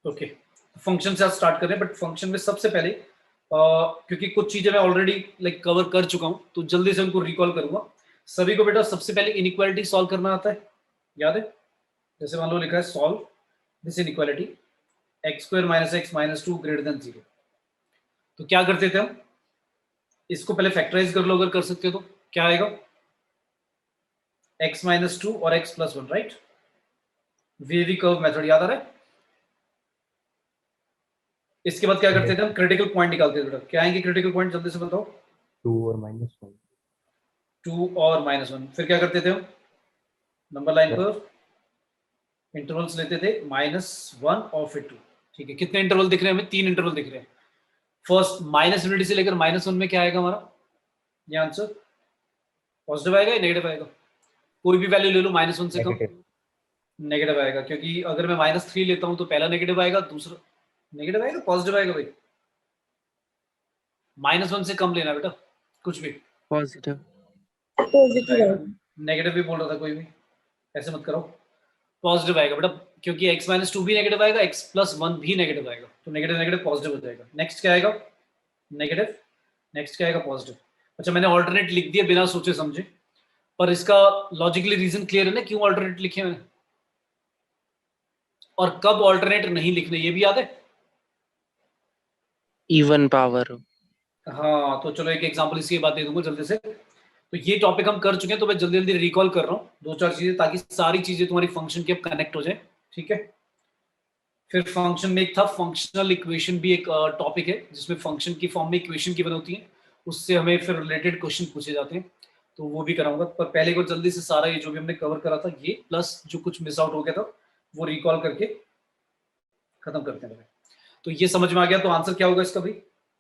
Okay, function से आज start करें, बट फंक्शन में सबसे पहले क्योंकि कुछ चीजें मैं ऑलरेडी लाइक कवर कर चुका हूं, तो जल्दी से उनको रिकॉल करूंगा। सभी को बेटा सबसे पहले इनइक्वालिटी सॉल्व करना आता है, याद है? जैसे मान लो लिखा है solve this inequality x square minus x minus two greater than 0। तो क्या करते थे हम? इसको पहले फैक्टराइज कर लो, अगर कर सकते हो तो क्या आएगा? एक्स माइनस टू और एक्स प्लस वन, राइट? वीवी कर्व मेथड याद आ रहा है? इसके बाद क्या करते थे हम? क्रिटिकल पॉइंट निकालते थे। क्या आएंगे क्रिटिकल पॉइंट, जल्दी से बताओ। 2 और -1। 2 और -1। फिर क्या करते थे हम? नंबर लाइन पर इंटरवल्स लेते थे, -1 और फिर 2। ठीक है, कितने इंटरवल दिख रहे हैं हमें? 3 इंटरवल दिख रहे हैं। फर्स्ट -∞ से लेकर -1 में क्या आएगा हमारा ये आंसर? पॉजिटिव आएगा या नेगेटिव आएगा? कोई भी वैल्यू ले लो -1 से कम, नेगेटिव आएगा। क्योंकि अगर मैं -3 लेता हूं तो पहला नेगेटिव आएगा, दूसरा नेगेटिव आएगा, पॉजिटिव आएगा भाई? -1 से कम लेना बेटा, कुछ भी पॉजिटिव। नेगेटिव भी बोल रहा था कोई भी, ऐसे मत करो। पॉजिटिव आएगा बेटा, क्योंकि x माइनस टू भी नेगेटिव आएगा, x प्लस वन भी नेगेटिव आएगा, तो नेगेटिव नेगेटिव पॉजिटिव हो जाएगा। नेक्स्ट क्या आएगा? नेगेटिव। नेक्स्ट क्या आएगा? पॉजिटिव। अच्छा, मैंने ऑल्टरनेट लिख दिया बिना सोचे समझे, पर इसका लॉजिकली रीजन क्लियर है ना क्यों ऑल्टरनेट लिखे मैंने, और कब ऑल्टरनेट नहीं लिखने ये भी याद है? Even power. हाँ, तो चलो एक एग्जांपल इसकी बात दे दूंगा जल्दी से। तो ये टॉपिक हम कर चुके हैं, तो मैं जल्दी जल्दी रिकॉल कर रहा हूँ 2-4 चीजें, ताकि सारी चीजें तुम्हारी फंक्शन की अब कनेक्ट हो जाए। ठीक है, फिर फंक्शन में एक था फंक्शनल इक्वेशन, भी एक टॉपिक है जिसमें फंक्शन की फॉर्म में इक्वेशन की बनी होती है, उससे हमें फिर रिलेटेड क्वेश्चन पूछे जाते हैं, तो वो भी कराऊंगा। पर पहले को जल्दी से सारा ये जो भी हमने कवर करा था ये प्लस जो कुछ मिस आउट हो गया था वो रिकॉल करके खत्म करते हैं। तो ये समझ में आ गया, तो आंसर क्या होगा इसका भाई?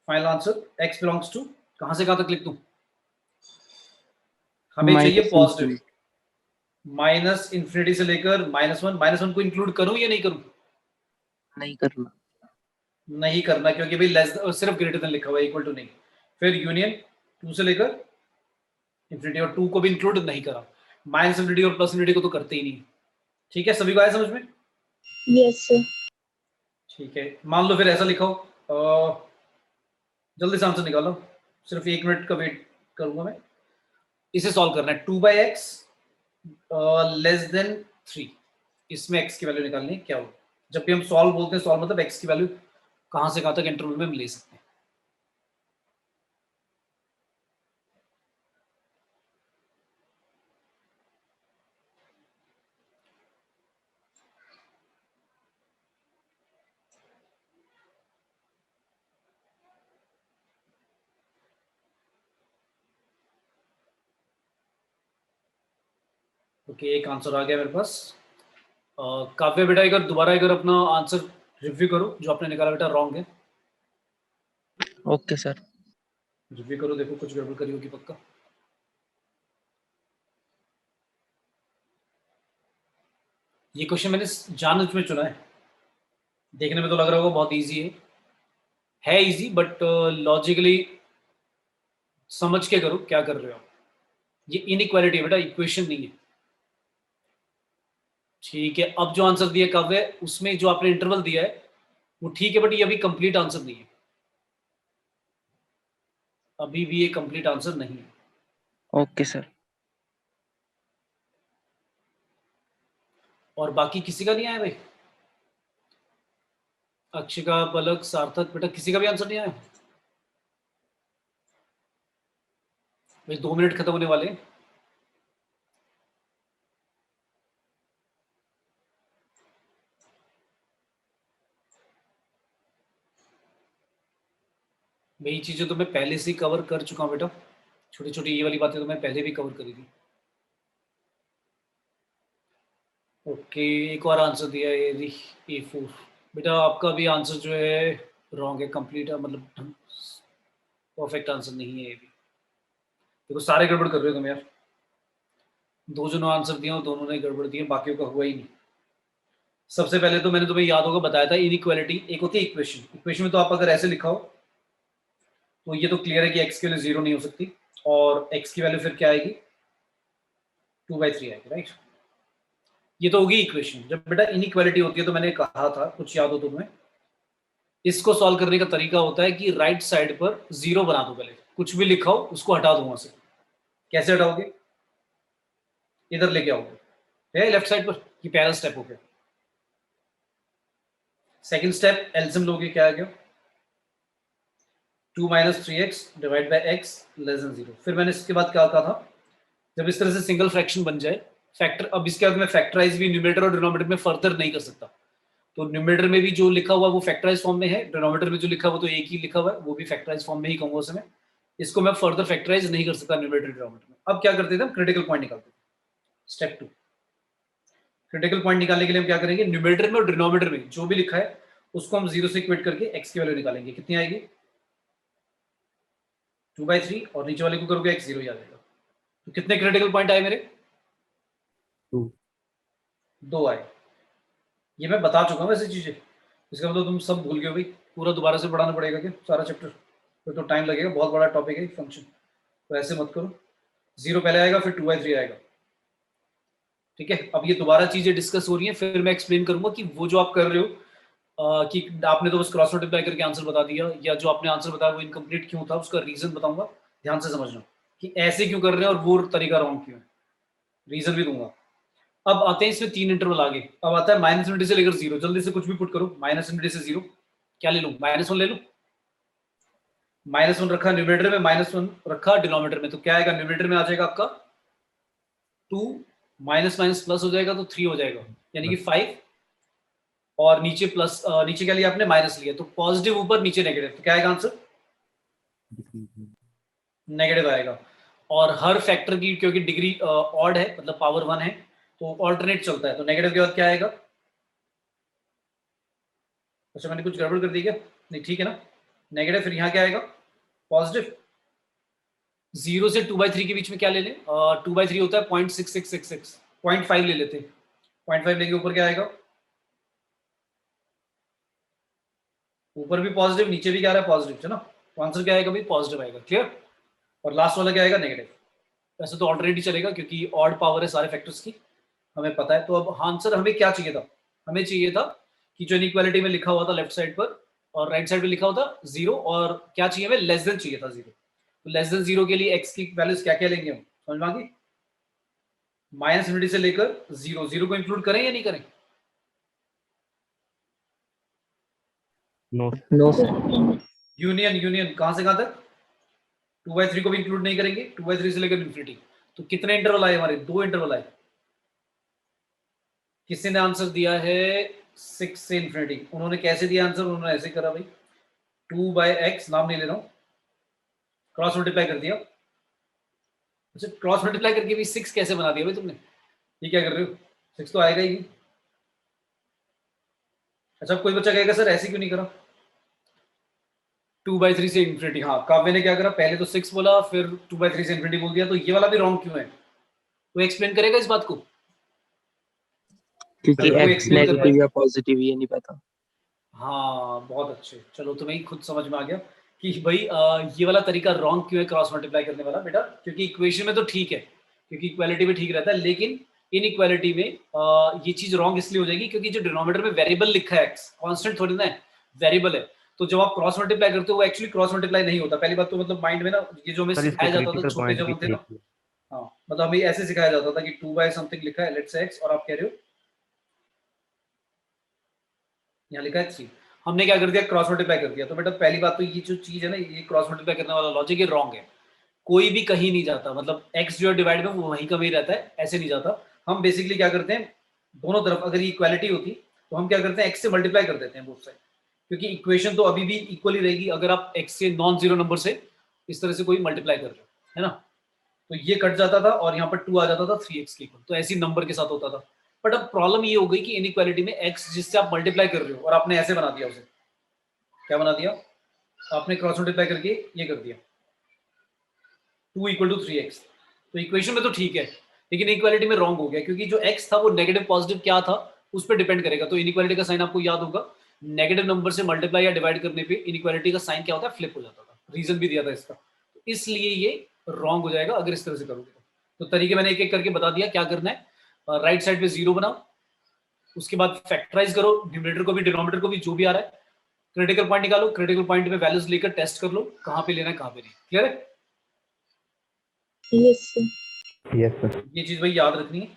Final answer x belongs to कहां से कहां तक लिख दूं? हमें चाहिए पॉजिटिव, -∞ से लेकर -1। -1 को इंक्लूड करूं या नहीं करूं? नहीं करना। नहीं करना, क्योंकि भाई लेस सिर्फ ग्रेटर देन लिखा हुआ है, इक्वल टू नहीं। फिर यूनियन 2 से लेकर इंफिनिटी, और 2 को भी इंक्लूड नहीं करा। -∞ और +∞ को तो करते ही नहीं। ठीक है, सभी को आया समझ में? Yes sir. ठीक है, मान लो फिर ऐसा लिखो, जल्दी से आंसर निकालो, सिर्फ 1 मिनट का वेट करूंगा मैं। इसे सॉल्व करना है 2/x लेस देन 3, इसमें x की वैल्यू निकालनी है। क्या हो, जब भी हम सॉल्व बोलते हैं, सॉल्व मतलब x की वैल्यू कहां से कहां तक इंटरवल में हम ले सकते हैं। ओके, एक आंसर आ गया मेरे पास। काव्य बेटा एक बार दोबारा अगर अपना आंसर रिव्यू करो, जो आपने निकाला बेटा रॉन्ग है। Okay sir. रिव्यू करो, देखो कुछ गड़बड़ करी होगी पक्का। ये क्वेश्चन मैंने जानबूझ में चुना है, देखने में तो लग रहा होगा बहुत इजी है इजी, बट लॉजिकली समझ के करो क्या कर रहे हो। ये इनइक्वालिटी है बेटा, इक्वेशन नहीं है। ठीक है, अब जो आंसर दिया काव्य, उसमें जो आपने इंटरवल दिया है वो ठीक है, बट ये अभी कंप्लीट आंसर नहीं है, अभी भी ये कंप्लीट आंसर नहीं है। Okay sir. और बाकी किसी का नहीं आया भाई? अक्षिका, पलक, सार्थक, बेटा किसी का भी आंसर नहीं आया भाई? 2 मिनट खत्म होने वाले हैं। यही चीजें तो मैं पहले से ही कवर कर चुका हूं बेटा, छोटी छोटी ये वाली बातें तो मैं पहले भी कवर करी थी। ओके, एक और आंसर दिया है A4। बेटा आपका भी आंसर जो है रॉन्ग है, कंप्लीट है, मतलब परफेक्ट आंसर नहीं है ये भी। देखो सारे गड़बड़ कर रहे हो तुम यार, 2 जनों आंसर दिए और दोनों ने गड़बड़ दिए, बाकियों का हुआ ही नहीं। सबसे पहले तो मैंने तुम्हें याद होगा बताया था इनइक्वालिटी एक होती है इक्वेशन, इक्वेशन में तो आप अगर ऐसे लिखा हो तो ये तो क्लियर है कि x के लिए 0 नहीं हो सकती, और x की वैल्यू फिर क्या आएगी? 2/3 आएगी, राइट? ये तो होगी इक्वेशन। जब बेटा इनइक्वालिटी होती है तो मैंने कहा था, कुछ याद हो तुम्हें, इसको सॉल्व करने का तरीका होता है कि राइट साइड पर जीरो बना दो, पहले कुछ भी लिखा हो उसको हटा दो वहां से। कैसे हटाओगे? इधर लेके आओगे है लेफ्ट साइड पर, कि पहला स्टेप हो गया। सेकंड स्टेप एलसीएम लोगे, क्या आ गया? 2 minus 3x divide by x less then 0। फिर मैंने इसके बाद क्या कहा था, जब इस तरह से सिंगल फ्रैक्शन बन जाए फैक्टर, अब इसके बाद मैं फैक्टराइज भी न्यूमरेटर और डिनोमिनेटर में फर्दर नहीं कर सकता। तो न्यूमरेटर में भी जो लिखा हुआ वो फैक्टराइज फॉर्म में है, डिनोमिनेटर में जो लिखा हुआ तो एक ही लिखा हुआ है, वो भी फैक्टराइज फॉर्म में ही कहूंगा उसे मैं। इसको मैं फर्दर फैक्टराइज नहीं कर सकता न्यूमरेटर डिनोमिनेटर में। अब क्या करते थे हम, क्रिटिकल पॉइंट निकालते थे। स्टेप 2, क्रिटिकल पॉइंट निकालने के लिए हम क्या करेंगे, न्यूमरेटर में और डिनोमिनेटर में जो भी लिखा है उसको हम 0 से इक्वेट करके x की वैल्यू निकालेंगे। कितनी आएगी? 2/3, और नीचे वाले को करोगे x 0 ही आ जाएगा। तो कितने क्रिटिकल पॉइंट आए मेरे? 2 आए। ये मैं बता चुका हूँ वैसे चीजें, इसका मतलब तुम सब भूल गए भाई, पूरा दोबारा से पढ़ाना पड़ेगा क्या सारा चैप्टर? फिर तो टाइम लगेगा, बहुत बड़ा टॉपिक है फंक्शन। तो ऐसे मत करो, 0 पहले आएगा फिर 2/3 आएगा। ठीक है, अब ये दोबारा चीजें डिस्कस हो रही हैं, फिर मैं एक्सप्लेन करूंगा कि वो जो आप कर रहे हो कि आपने तो बस क्रॉस मल्टीप्लाई करके आंसर बता दिया, या जो आपने आंसर बताया वो इनकम्प्लीट क्यों था, उसका रीजन बताऊंगा। ध्यान से समझना कि ऐसे क्यों कर रहे हैं और वो तरीका रॉन्ग क्यों है, रीजन भी दूंगा। अब आते हैं इसमें 3 इंटरवल आगे। अब आता है माइनस इनफिनिटी से लेकर 0। जल्दी से कुछ भी पुट करो, माइनस इनफिनिटी से 0 क्या ले लूं? -1 ले लूं। -1 रखा न्यूमरेटर में, -1 रखा डिनोमिनेटर में, तो क्या आएगा? न्यूमरेटर में आ जाएगा आपका 2, माइनस माइनस प्लस हो जाएगा तो 3 हो जाएगा, यानी कि 5, और नीचे प्लस, नीचे क्या लिया आपने? माइनस लिया, तो पॉजिटिव ऊपर नीचे नेगेटिव, तो क्या आएगा आंसर? नेगेटिव आएगा। और हर फैक्टर की क्योंकि डिग्री ऑड है, मतलब पावर 1 है, तो ऑल्टरनेट चलता है, तो नेगेटिव के बाद क्या आएगा? अच्छा मैंने कुछ गड़बड़ कर दी क्या? नहीं ठीक है ना, नेगेटिव, फिर यहाँ क्या आएगा? पॉजिटिव। 0 से 2/3 के बीच में क्या ले लें? 2/3 होता है 0.6666, 0.5 ले लेते हैं। 0.5 लेके ऊपर क्या आएगा? ऊपर भी पॉजिटिव, नीचे भी क्या आ रहा है? पॉजिटिव है ना, तो आंसर क्या आएगा भाई? पॉजिटिव आएगा। क्लियर? और लास्ट वाला क्या आएगा? नेगेटिव। वैसे तो ऑल्टरनेट ही चलेगा क्योंकि ऑड पावर है सारे फैक्टर्स की, हमें पता है। तो अब आंसर हमें क्या चाहिए था? हमें चाहिए था कि जो इनइक्वालिटी में लिखा हुआ था लेफ्ट साइड पर और राइट साइड पे लिखा हुआ था 0, और क्या चाहिए हमें? लेस देन चाहिए था 0। तो लेस देन 0 के लिए एक्स की वैल्यूज क्या क्या लेंगे हम, समझ में आ गई? माइनस इनफिनिटी से लेकर 0, 0 को इंक्लूड करें या नहीं करें? No sir. यूनियन, यूनियन कहां से कहां तक? 2/3 को भी इंक्लूड नहीं करेंगे, 2/3 से लेकर इन्फिनिटी। तो कितने इंटरवल आए हमारे? 2 इंटरवल आए। किसी ने आंसर दिया है 6 से इन्फिनिटी। उन्होंने कैसे दिया आंसर? उन्होंने ऐसे करा भाई, 2/x, नाम नहीं ले रहा हूं, क्रॉस मल्टीप्लाई कर दिया। अच्छा क्रॉस मल्टीप्लाई करके भी 6 कैसे बना दिया भाई तुमने? ये क्या कर रहे हो? 6 तो आएगा ही नहीं। अच्छा कोई बच्चा कहेगा सर ऐसे क्यों नहीं करा? 2/3 से इन्फिनिटी, हाँ काव्य ने क्या करा, पहले तो 6 बोला फिर 2/3 से इन्फिनिटी बोल दिया, तो ये वाला भी रॉन्ग क्यों है? तो एक्सप्लेन करेगा इस बात को? क्योंकि कोई एक्स एक्सप्लेन कर रहा है? नेगेटिव या पॉजिटिव ये नहीं पता। हाँ बहुत अच्छे, चलो तुम्हें खुद समझ में आ गया कि भाई ये वाला तरीका रॉन्ग क्यों है क्रॉस मल्टीप्लाई करने वाला बेटा। क्योंकि इक्वेशन में तो ठीक है, क्योंकि इक्वालिटी में ठीक रहता है, लेकिन इन इक्वालिटी में ये चीज रॉन्ग इसलिए हो जाएगी क्योंकि जो डिनोमिनेटर में वेरिएबल लिखा है एक्स, कांस्टेंट थोड़ी ना है, वेरिएबल है। तो जब आप क्रॉस मल्टीप्लाई करते हो वो एक्चुअली क्रॉस मल्टीप्लाई नहीं होता। पहली बात तो मतलब माइंड में ना, ये जो हमें सर इसके सिखाया जाता था क्रिटिकल छोटे पॉइंट जब भी हम थे ना, देखिए। हाँ मतलब हमें ऐसे सिखाया जाता था कि 2 बाय समथिंग लिखा है लेट्स से एक्स, और आप कह रहे हो यहाँ लिखा है 3, हमने क्या कर दिया? क्रॉस मल्टीप्लाई कर दिया। तो बेटा पहली बात तो ये जो चीज है ना, ये क्रॉस मल्टीप्लाई करने वाला लॉजिक ये रॉन्ग है। कोई भी कहीं नहीं जाता, मतलब एक्स जो है डिवाइड में वो वहीं का वहीं रहता है, ऐसे नहीं जाता। हम बेसिकली क्या करते हैं, दोनों तरफ अगर ये इक्वालिटी होती तो हम क्या करते हैं? एक्स से मल्टीप्लाई कर देते हैं बोथ साइड, क्योंकि इक्वेशन तो अभी भी इक्वली रहेगी अगर आप एक्स से नॉन जीरो नंबर से इस तरह से कोई मल्टीप्लाई कर रहे हो, है ना। तो ये कट जाता था और यहाँ पर 2 आ जाता था 3x के इक्वल, तो ऐसी नंबर के साथ होता था। बट अब प्रॉब्लम ये हो गई कि इनइक्वालिटी में x जिससे आप मल्टीप्लाई कर रहे हो और आपने ऐसे बना दिया, उसे क्या बना दिया आपने? क्रॉस मल्टीप्लाई करके ये कर दिया 2 = 3x। तो इक्वेशन में तो ठीक है, लेकिन इक्वालिटी में रॉन्ग हो गया क्योंकि जो x था वो नेगेटिव पॉजिटिव क्या था उस पर डिपेंड करेगा। तो इनइक्वालिटी का साइन आपको याद होगा, नेगेटिव नंबर से मल्टीप्लाई या डिवाइड करने पे इनइक्वालिटी का साइन क्या होता है? फ्लिप हो जाता था। रीजन भी दिया था इसका, तो इसलिए ये रॉन्ग हो जाएगा अगर इस तरह से करोगे। तो तरीके मैंने एक एक करके बता दिया क्या करना है। राइट साइड पे 0 बनाओ, उसके बाद फैक्टराइज करो, न्यूमरेटर को भी डिनोमिनेटर को भी, जो भी आ रहा है, क्रिटिकल पॉइंट निकालो, क्रिटिकल पॉइंट में वैल्यूज लेकर टेस्ट कर लो कहाँ पे लेना है कहाँ पे नहीं। क्लियर है? Yes sir. Yes sir. ये चीज भाई याद रखनी है।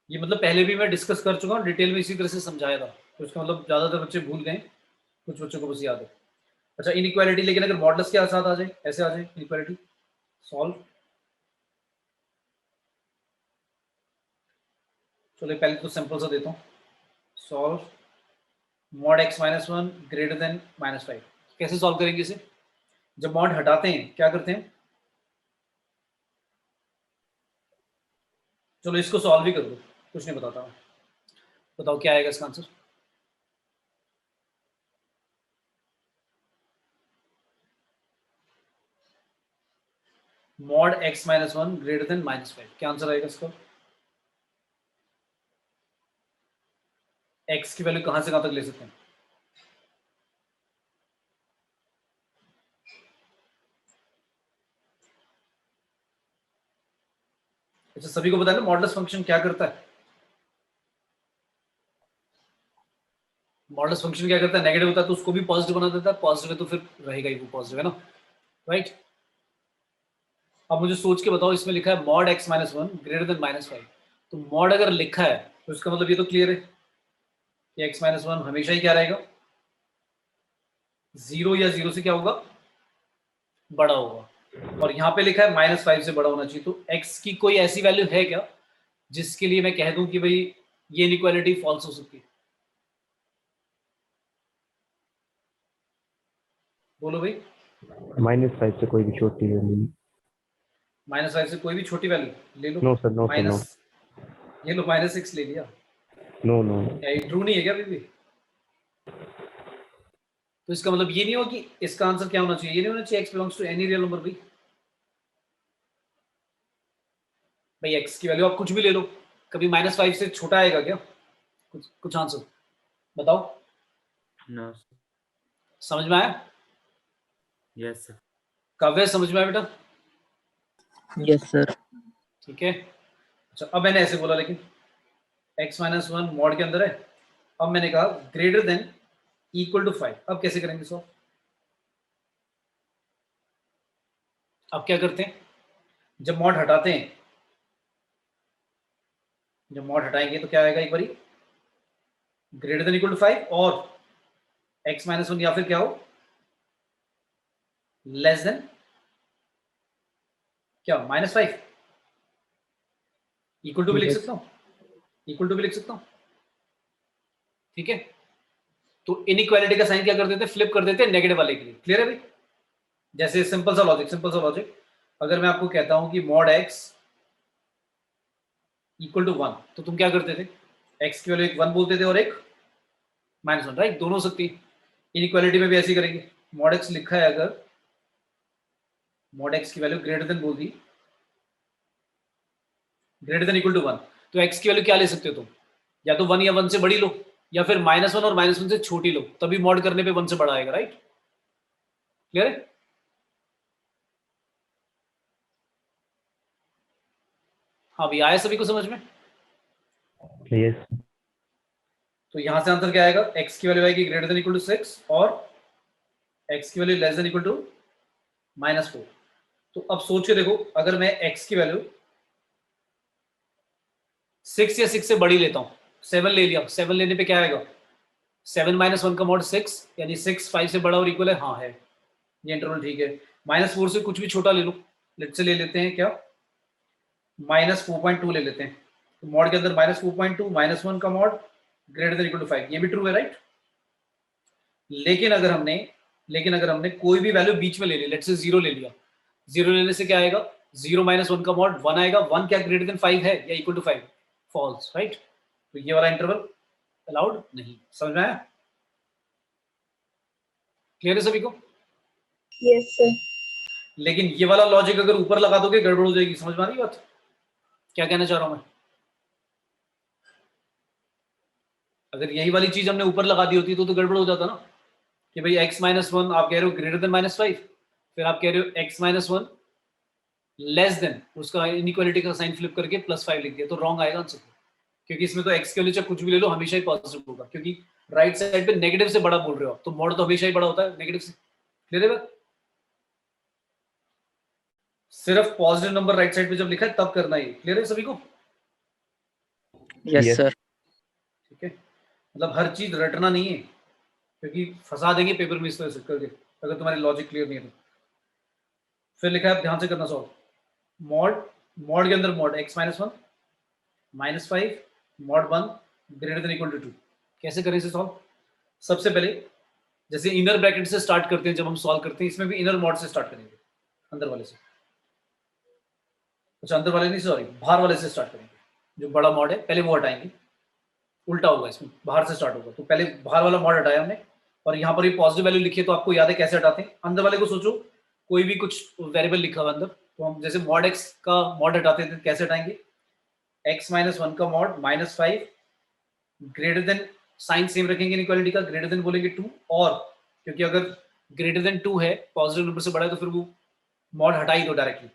ये मतलब पहले भी मैं डिस्कस कर चुका हूँ, डिटेल में इसी तरह से समझाया था, तो इसका मतलब ज्यादातर बच्चे भूल गए, कुछ बच्चों को बस याद है। अच्छा, इनइक्वालिटी, लेकिन अगर मॉडल्स के साथ आ जाए, ऐसे आ जाए इनइक्वालिटी, सॉल्व। चलो पहले तो सिंपल सा देता हूँ, solve mod x minus one greater then -5। कैसे सॉल्व करेंगे इसे? जब मॉड हटाते हैं क्या करते हैं? चलो इसको सॉल्व ही कर दो, कुछ नहीं बताता मैं, बताओ क्या आएगा इसका answer. Mod x minus one greater then -5, क्या आंसर आएगा इसका? x की वैल्यू कहां से कहां तक ले सकते हैं? अच्छा, सभी को पता है ना मॉडल्स फंक्शन क्या करता है? मॉडल्स फंक्शन क्या करता है? नेगेटिव होता है तो उसको भी पॉजिटिव बना देता है, पॉजिटिव है तो फिर रहेगा ही वो पॉजिटिव, है ना, राइट? अब मुझे सोच के बताओ, इसमें लिखा है mod x minus one greater then -5, तो मॉड अगर लिखा है तो इसका मतलब ये तो क्लियर है कि x माइनस वन हमेशा ही क्या रहेगा? 0 या 0 से क्या होगा? बड़ा होगा। और यहाँ पे लिखा है -5 से बड़ा होना चाहिए, तो x की कोई ऐसी वैल्यू है क्या जिसके लिए मैं कह दूं कि भाई ये इनइक्वालिटी फॉल्स हो सकती है? बोलो भाई। -5 से कोई भी छोटी वैल्यू। -5 से कोई भी छोटी वैल्यू ले लो। No sir, no sir, no. Minus, ये लो -6 ले लिया, नो नो। क्या ये ट्रू नहीं है क्या अभी भी? तो इसका मतलब ये नहीं हो कि इसका आंसर क्या होना चाहिए? ये नहीं होना चाहिए x belongs to any real number. भाई x की वैल्यू आप कुछ भी ले लो, कभी -5 से छोटा आएगा क्या? कुछ आंसर बताओ। नो। समझ में आया? Yes sir. काव्य समझ में आया बेटा? Yes sir. ठीक है। अच्छा, अब मैंने ऐसे बोला, लेकिन x माइनस वन मॉड के अंदर है, अब मैंने कहा ग्रेटर देन इक्वल टू 5, अब कैसे करेंगे सो? अब क्या करते हैं? जब मॉड हटाते हैं, जब मॉड हटाएंगे तो क्या आएगा एक बारी? ग्रेटर देन इक्वल टू 5 और x माइनस वन, या फिर क्या हो, लेस देन क्या, -5। इक्वल टू भी लिख सकता हूं, इक्वल टू भी लिख सकता हूं, ठीक है? तो इनइक्वालिटी का साइन क्या कर देते हैं? फ्लिप कर देते हैं नेगेटिव वाले के लिए। क्लियर है भाई? जैसे सिंपल सा लॉजिक, अगर मैं आपको कहता हूं कि मॉड x इक्वल टू 1, तो तुम क्या करते थे? x की वैल्यू एक 1 बोलते थे और एक -1, राइट? दोनों हो सकती है। इनइक्वालिटी में भी ऐसे ही करेंगे। मॉड x लिखा है, अगर मॉड x की वैल्यू ग्रेटर देन बोल दी, ग्रेटर देन इक्वल टू 1, तो x की वैल्यू क्या ले सकते हो तुम? या तो 1 या 1 से बड़ी लो, या फिर -1 और -1 से छोटी लो, तभी मॉड करने पे 1 से बड़ा आएगा, राइट? क्लियर है? हाँ भैया, आया सभी को समझ में? यस। तो यहां से आंसर क्या आएगा? x की वैल्यू आएगी ग्रेटर देन इक्वल टू 6 और x की value less than equal to -4। तो अब सोच के देखो, अगर मैं x की वैल्यू 6 या 6 से बड़ी लेता हूं, 7 ले लिया, 7 लेने पे क्या आएगा? 7 - 1 का मॉड 6, यानी 6 5 से बड़ा और इक्वल है, हाँ है, ये इंटरवल ठीक है। -4 से कुछ भी छोटा ले लो, लेट से ले लेते हैं क्या, -4.2 ले लेते हैं, तो मॉड के अंदर -4.2 -1 का mod greater than equal to 5, ये भी ट्रू है, राइट? लेकिन अगर हमने कोई भी वैल्यू बीच में ले ली, लेट से 0 ले लिया, 0 लेने से क्या आएगा? 0 - 1 का मॉड 1 आएगा, 1 क्या ग्रेटर देन 5 है या इक्वल टू 5? False, right? तो ये वाला इंटरवल अलाउड नहीं। समझ में आया? क्लियर है सभी को? Yes sir. लेकिन ये वाला लॉजिक अगर ऊपर लगा दोगे गड़बड़ हो जाएगी। समझ में आ रही बात? क्या कहना चाह रहा हूं मैं? अगर यही वाली चीज हमने ऊपर लगा दी होती तो गड़बड़ हो जाता ना, कि भाई x माइनस वन आप कह रहे हो ग्रेटर देन -5, फिर आप कह रहे हो x minus one less then, उसका इनइक्वालिटी का साइन फ्लिप करके +5 लिख दिया, तो रॉन्ग आएगा आंसर। क्योंकि इसमें तो x के लिए चाहे कुछ भी ले लो हमेशा ही पॉजिटिव होगा, क्योंकि राइट साइड पे नेगेटिव से बड़ा बोल रहे हो आप, तो मॉड तो हमेशा ही बड़ा होता है नेगेटिव से। क्लियर है बात? सिर्फ पॉजिटिव नंबर राइट साइड पे जब लिखा है तब करना है। क्लियर है सभी को? Yes, Yes. sir. ठीक है, मतलब हर चीज रटना नहीं है, क्योंकि फंसा देंगे पेपर में इस तरह से करके अगर तुम्हारी लॉजिक क्लियर नहीं है तो। फिर लिखा है, ध्यान से करना सॉल्व। मॉड, मॉड के अंदर mod x minus one minus five mod one greater than equal to two. कैसे करें इसे सॉल्व? सबसे पहले जैसे इनर ब्रैकेट से स्टार्ट करते हैं जब हम सॉल्व करते हैं, इसमें भी इनर मॉड से स्टार्ट करेंगे, अंदर वाले से। अच्छा अंदर वाले नहीं, सॉरी बाहर वाले से स्टार्ट करेंगे। जो बड़ा मॉड है पहले वो हटाएंगे, उल्टा होगा, इसमें बाहर से स्टार्ट होगा। तो पहले बाहर वाला मॉड हटाया हमने, और यहाँ पर ये पॉजिटिव वैल्यू लिखी है, तो आपको याद है कैसे हटाते हैं। अंदर वाले को सोचो, कोई भी कुछ वेरिएबल लिखा हुआ अंदर, तो हम जैसे मॉड एक्स का मॉड हटाते थे कैसे हटाएंगे, एक्स माइनस वन का mod minus five greater than, sign same रखेंगे इनइक्वालिटी का, ग्रेटर देन बोलेंगे टू, और क्योंकि अगर ग्रेटर देन टू है पॉजिटिव नंबर से बड़ा है तो फिर वो मॉड हटा ही दो डायरेक्टली।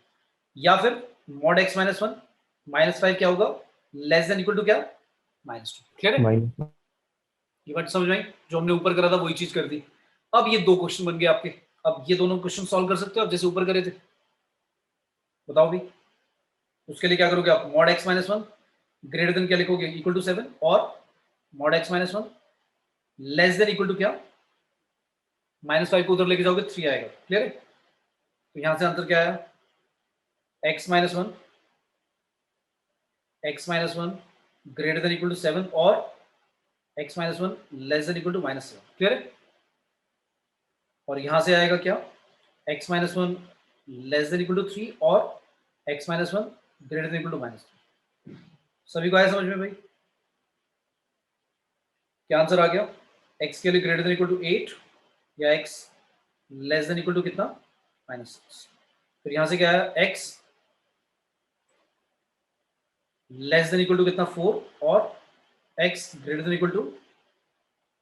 या फिर mod X minus one minus five क्या होगा, लेस देन इक्वल टू क्या, माइनस टू। क्लियर है? Minus. ये बात समझ में आई? जो हमने ऊपर करा था वही चीज कर दी। अब ये दो क्वेश्चन बन गए आपके। अब ये दोनों क्वेश्चन सॉल्व कर सकते हो आप जैसे ऊपर करे थे। बताओ भी, उसके लिए क्या करोगे आप, mod X minus one greater than क्या लिखोगे, इक्वल टू 7, और mod X minus one less than equal to क्या, -5 को उधर लेके जाओगे 3 आएगा। क्लियर है? तो यहां से आंसर क्या आया, X minus one greater than equal to 7 और x minus one less than equal to -7। Clear है? और यहां से आएगा क्या, x minus one less than equal to 3 और x minus one greater than equal to -3। सभी को आया समझ में भाई? क्या आंसर आ गया, x के लिए ग्रेटर देन इक्वल टू 8 या x less than equal to कितना, -6। फिर यहां से क्या आया, x less than equal to कितना 4 और x greater than equal to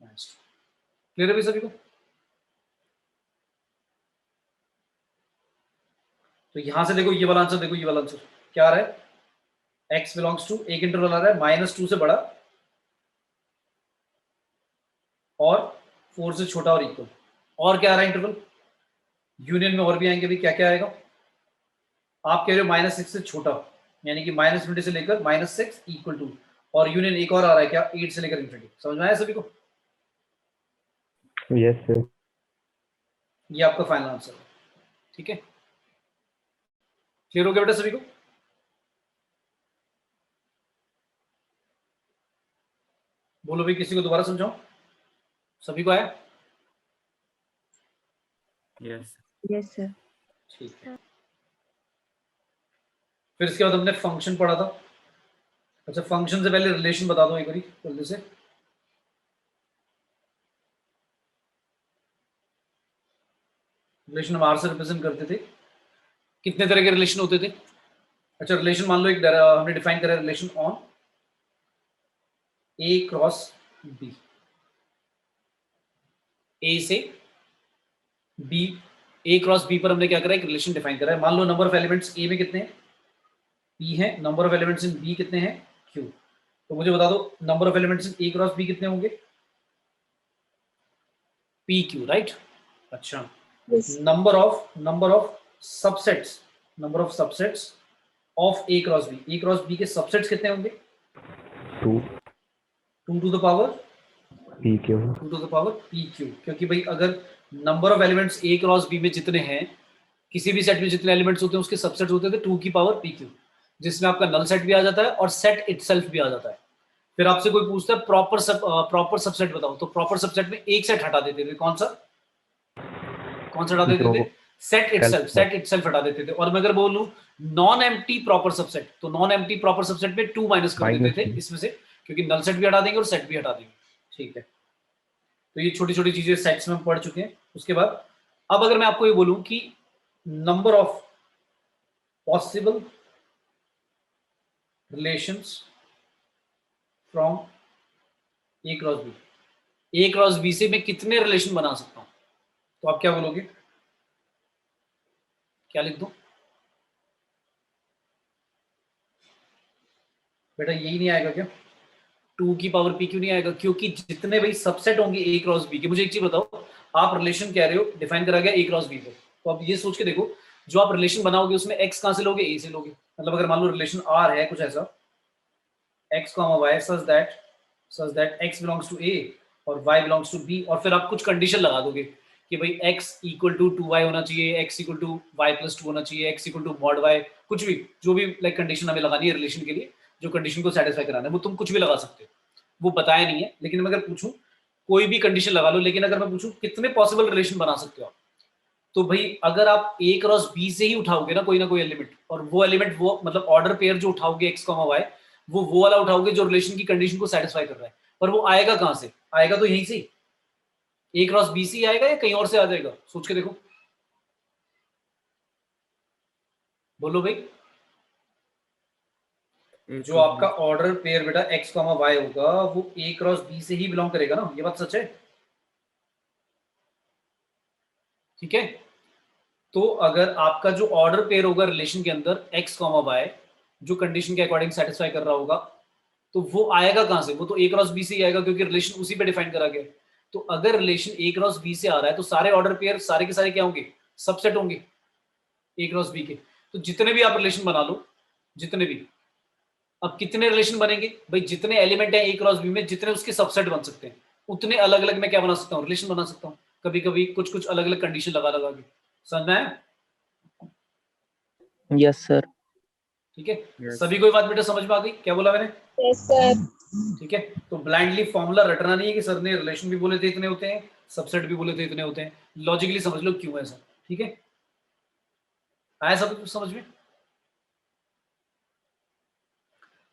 -2। Clear है भाई सभी को? तो यहां से देखो ये वाला आंसर, देखो ये वाला आंसर क्या आ रहा है, x बिलोंग्स टू, एक इंटरवल आ रहा है -2 से बड़ा और 4 से छोटा और इक्वल। और क्या आ रहा है इंटरवल, यूनियन में और भी आएंगे भी, क्या क्या आएगा, आप कह रहे हो -6 से छोटा, यानी कि -20 से लेकर -6 इक्वल टू, और यूनियन एक और आ रहा है क्या, 8 से लेकर इन्फिनिटी। समझ में आया सभी को? Yes, sir. ये आपका फाइनल आंसर है। ठीक है, क्लियर हो गया बेटा सभी को? बोलो भाई, किसी को दोबारा समझाओ, सभी को आया? Yes. Yes, sir. ठीक है, फिर इसके बाद हमने फंक्शन पढ़ा था। अच्छा फंक्शन से पहले रिलेशन बता दो एक बारी जल्दी से। रिलेशन हम आर से रिप्रेजेंट करते थे। कितने तरह के रिलेशन होते थे? अच्छा रिलेशन मान लो एक हमने डिफाइन करा relation on A cross B, A से बी, ए क्रॉस बी पर हमने क्या करा, एक रिलेशन डिफाइन करा है। मान लो नंबर ऑफ एलिमेंट्स ए में कितने हैं, पी है, number of elements in B कितने हैं, क्यू। तो मुझे बता दो number of elements in A cross B कितने होंगे, पी क्यू, राइट। अच्छा Yes. Number of subsets of A cross B, A cross B के सबसेट्स कितने होंगे, 2 2 to the power PQ. 2 to the power P Q. क्योंकि भाई अगर number of elements A cross B में जितने हैं, किसी भी सेट में जितने एलिमेंट्स होते हैं उसके सबसेट्स होते थे 2 की पावर पी क्यू, जिसमें आपका नल सेट भी आ जाता है और सेट इटसेल्फ भी आ जाता है। फिर आपसे कोई पूछता है प्रॉपर सबसेट बताओ, तो प्रॉपर सबसेट में एक सेट हटा देते थे, कौन सा हटा देते थे, सेट इटसेल्फ हटा देते थे। और मैं अगर बोलूं नॉन एम्प्टी प्रॉपर सबसेट, तो नॉन एम्प्टी प्रॉपर सबसेट में 2 माइनस कर देते थे इसमें से, क्योंकि नल सेट भी हटा देंगे और सेट भी हटा देंगे। ठीक है, तो ये छोटी छोटी चीजें सेट्स में हम पढ़ चुके हैं। उसके बाद अब अगर मैं आपको ये बोलूं कि number of possible relations from A cross B, A cross B से मैं कितने रिलेशन बना सकता हूं, तो आप क्या बोलोगे, क्या लिख दूं बेटा, यही नहीं आएगा क्या, 2 की पावर p क्यों नहीं आएगा? क्योंकि जितने भाई सबसेट होंगे a क्रॉस b के, मुझे एक चीज बताओ, आप रिलेशन कह रहे हो डिफाइन करा गया a क्रॉस b पे, तो आप ये सोच के देखो जो आप रिलेशन बनाओगे उसमें x कहां से लोगे? a से लोगे। मतलब अगर मान लो रिलेशन r है कुछ ऐसा, x, y such that x belongs to a और y belongs to b, और फिर आप कुछ कंडीशन लगा दोगे कि भाई x इक्वल टू 2y होना चाहिए, x equal to y plus 2 होना चाहिए, x equal to mod y, कुछ भी जो भी लाइक कंडीशन हमें लगानी है रिलेशन के लिए, जो कंडीशन को सेटिस्फाई कराना है वो तुम कुछ भी लगा सकते हो, वो बताया नहीं है। लेकिन मैं अगर पूछूं कोई भी कंडीशन लगा लो, लेकिन अगर मैं पूछूं कितने पॉसिबल रिलेशन बना सकते हो आप, तो भाई अगर आप a क्रॉस b से ही उठाओगे ना कोई एलिमेंट, और वो एलिमेंट वो मतलब ऑर्डर पेयर जो उठाओगे x, y, वो वाला उठाओगे जो रिलेशन की कंडीशन को सेटिस्फाई कर रहा है, पर वो आएगा कहां से? आएगा तो यहीं से, a क्रॉस b से आएगा या कहीं और से आ जाएगा? सोच के देखो, बोलो भाई। A जो to आपका B. ऑर्डर पेयर बेटा x, y होगा वो a क्रॉस b से ही बिलोंग करेगा ना, ये बात सच है, ठीक है। तो अगर आपका जो ऑर्डर पेयर होगा रिलेशन के अंदर x, y जो कंडीशन के अकॉर्डिंग सेटिस्फाई कर रहा होगा, तो वो आएगा कहां से? वो तो a क्रॉस b से ही आएगा, क्योंकि रिलेशन उसी पे डिफाइन करा गया। तो अगर रिलेशन a क्रॉस b से आ रहा है तो सारे ऑर्डर पेयर सारे के सारे क्या होंगे? सबसेट होंगे a क्रॉस b के। तो जितने भी आप रिलेशन बना लो, जितने भी, अब कितने रिलेशन बनेंगे भाई? जितने एलिमेंट है a क्रॉस b में, जितने उसके सबसेट बन सकते हैं, उतने अलग अलग मैं क्या बना सकता हूँ? रिलेशन बना सकता हूँ, कभी कभी कुछ कुछ अलग अलग कंडीशन लगा लगा के। समझ में आया? Yes, sir. ठीक है, Yes. सभी को ये बात बेटा समझ में आ गई? क्या बोला मैंने? Yes, sir. ठीक है, तो ब्लाइंडली फॉर्मूला रटना नहीं है कि सर ने रिलेशन भी बोले थे इतने होते हैं, सबसेट भी बोले थे इतने होते हैं, लॉजिकली समझ लो क्यों ऐसा। ठीक है, आया सब कुछ समझ में?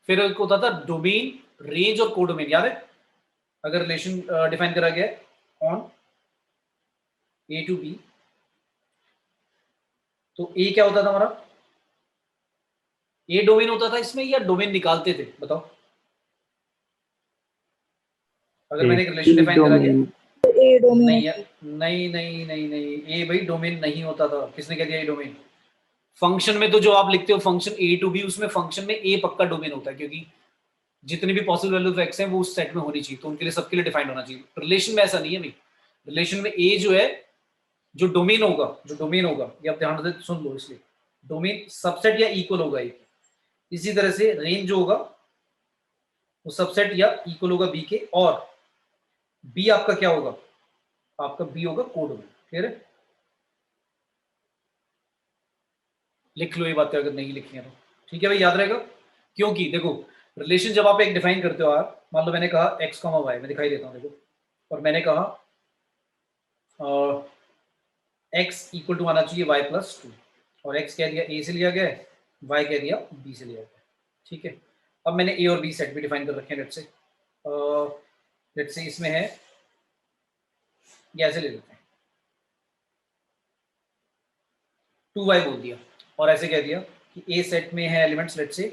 फिर एक होता था डोमेन, रेंज और कोडोमेन, याद है? अगर रिलेशन डिफाइन करा गया ऑन ए टू बी, तो ए क्या होता था हमारा? ए डोमेन होता था इसमें, या डोमेन निकालते थे? बताओ, अगर A. मैंने एक रिलेशन डिफाइन करा गया, A domain. नहीं नहीं नहीं नहीं नहीं, ए भाई डोमेन नहीं होता था। किसने कह दिया ए डोमेन? फंक्शन में तो जो आप लिखते हो फंक्शन ए टू बी, उसमें फंक्शन में ए पक्का डोमेन होता है, क्योंकि जितनी भी पॉसिबल वैल्यू ऑफ एक्स हैं वो उस सेट में होनी चाहिए, तो उनके लिए सबके लिए डिफाइंड होना चाहिए। रिलेशन में ऐसा नहीं है भाई, रिलेशन में ए जो है, जो डोमेन होगा ये आप ध्यान से सुन लो, इसलिए डोमेन सबसेट या इक्वल होगा ए। इसी तरह से रेंज जो होगा वो सबसेट या इक्वल होगा बी के, और बी आपका क्या होगा? आपका बी होगा कोडोमेन। क्लियर है? लिख लो ये बातें अगर नहीं लिखी है तो, ठीक है भाई, याद रहेगा। क्योंकि देखो रिलेशन जब आप एक डिफाइन करते हो यार, मान लो मैंने कहा x, y, मैं दिखाई देता हूँ देखो, और मैंने कहा x इक्वल टू आना चाहिए y प्लस 2, और x कह दिया a से लिया गया है, y कह दिया b से लिया गया है। ठीक है, अब मैंने a और b सेट भी डिफाइन कर रखे हैं। लेट्स से इसमें है, ये ऐसे ले लेते हैं, 2y बोल दिया, और ऐसे कह दिया कि a सेट में है एलिमेंट्स लेट्स से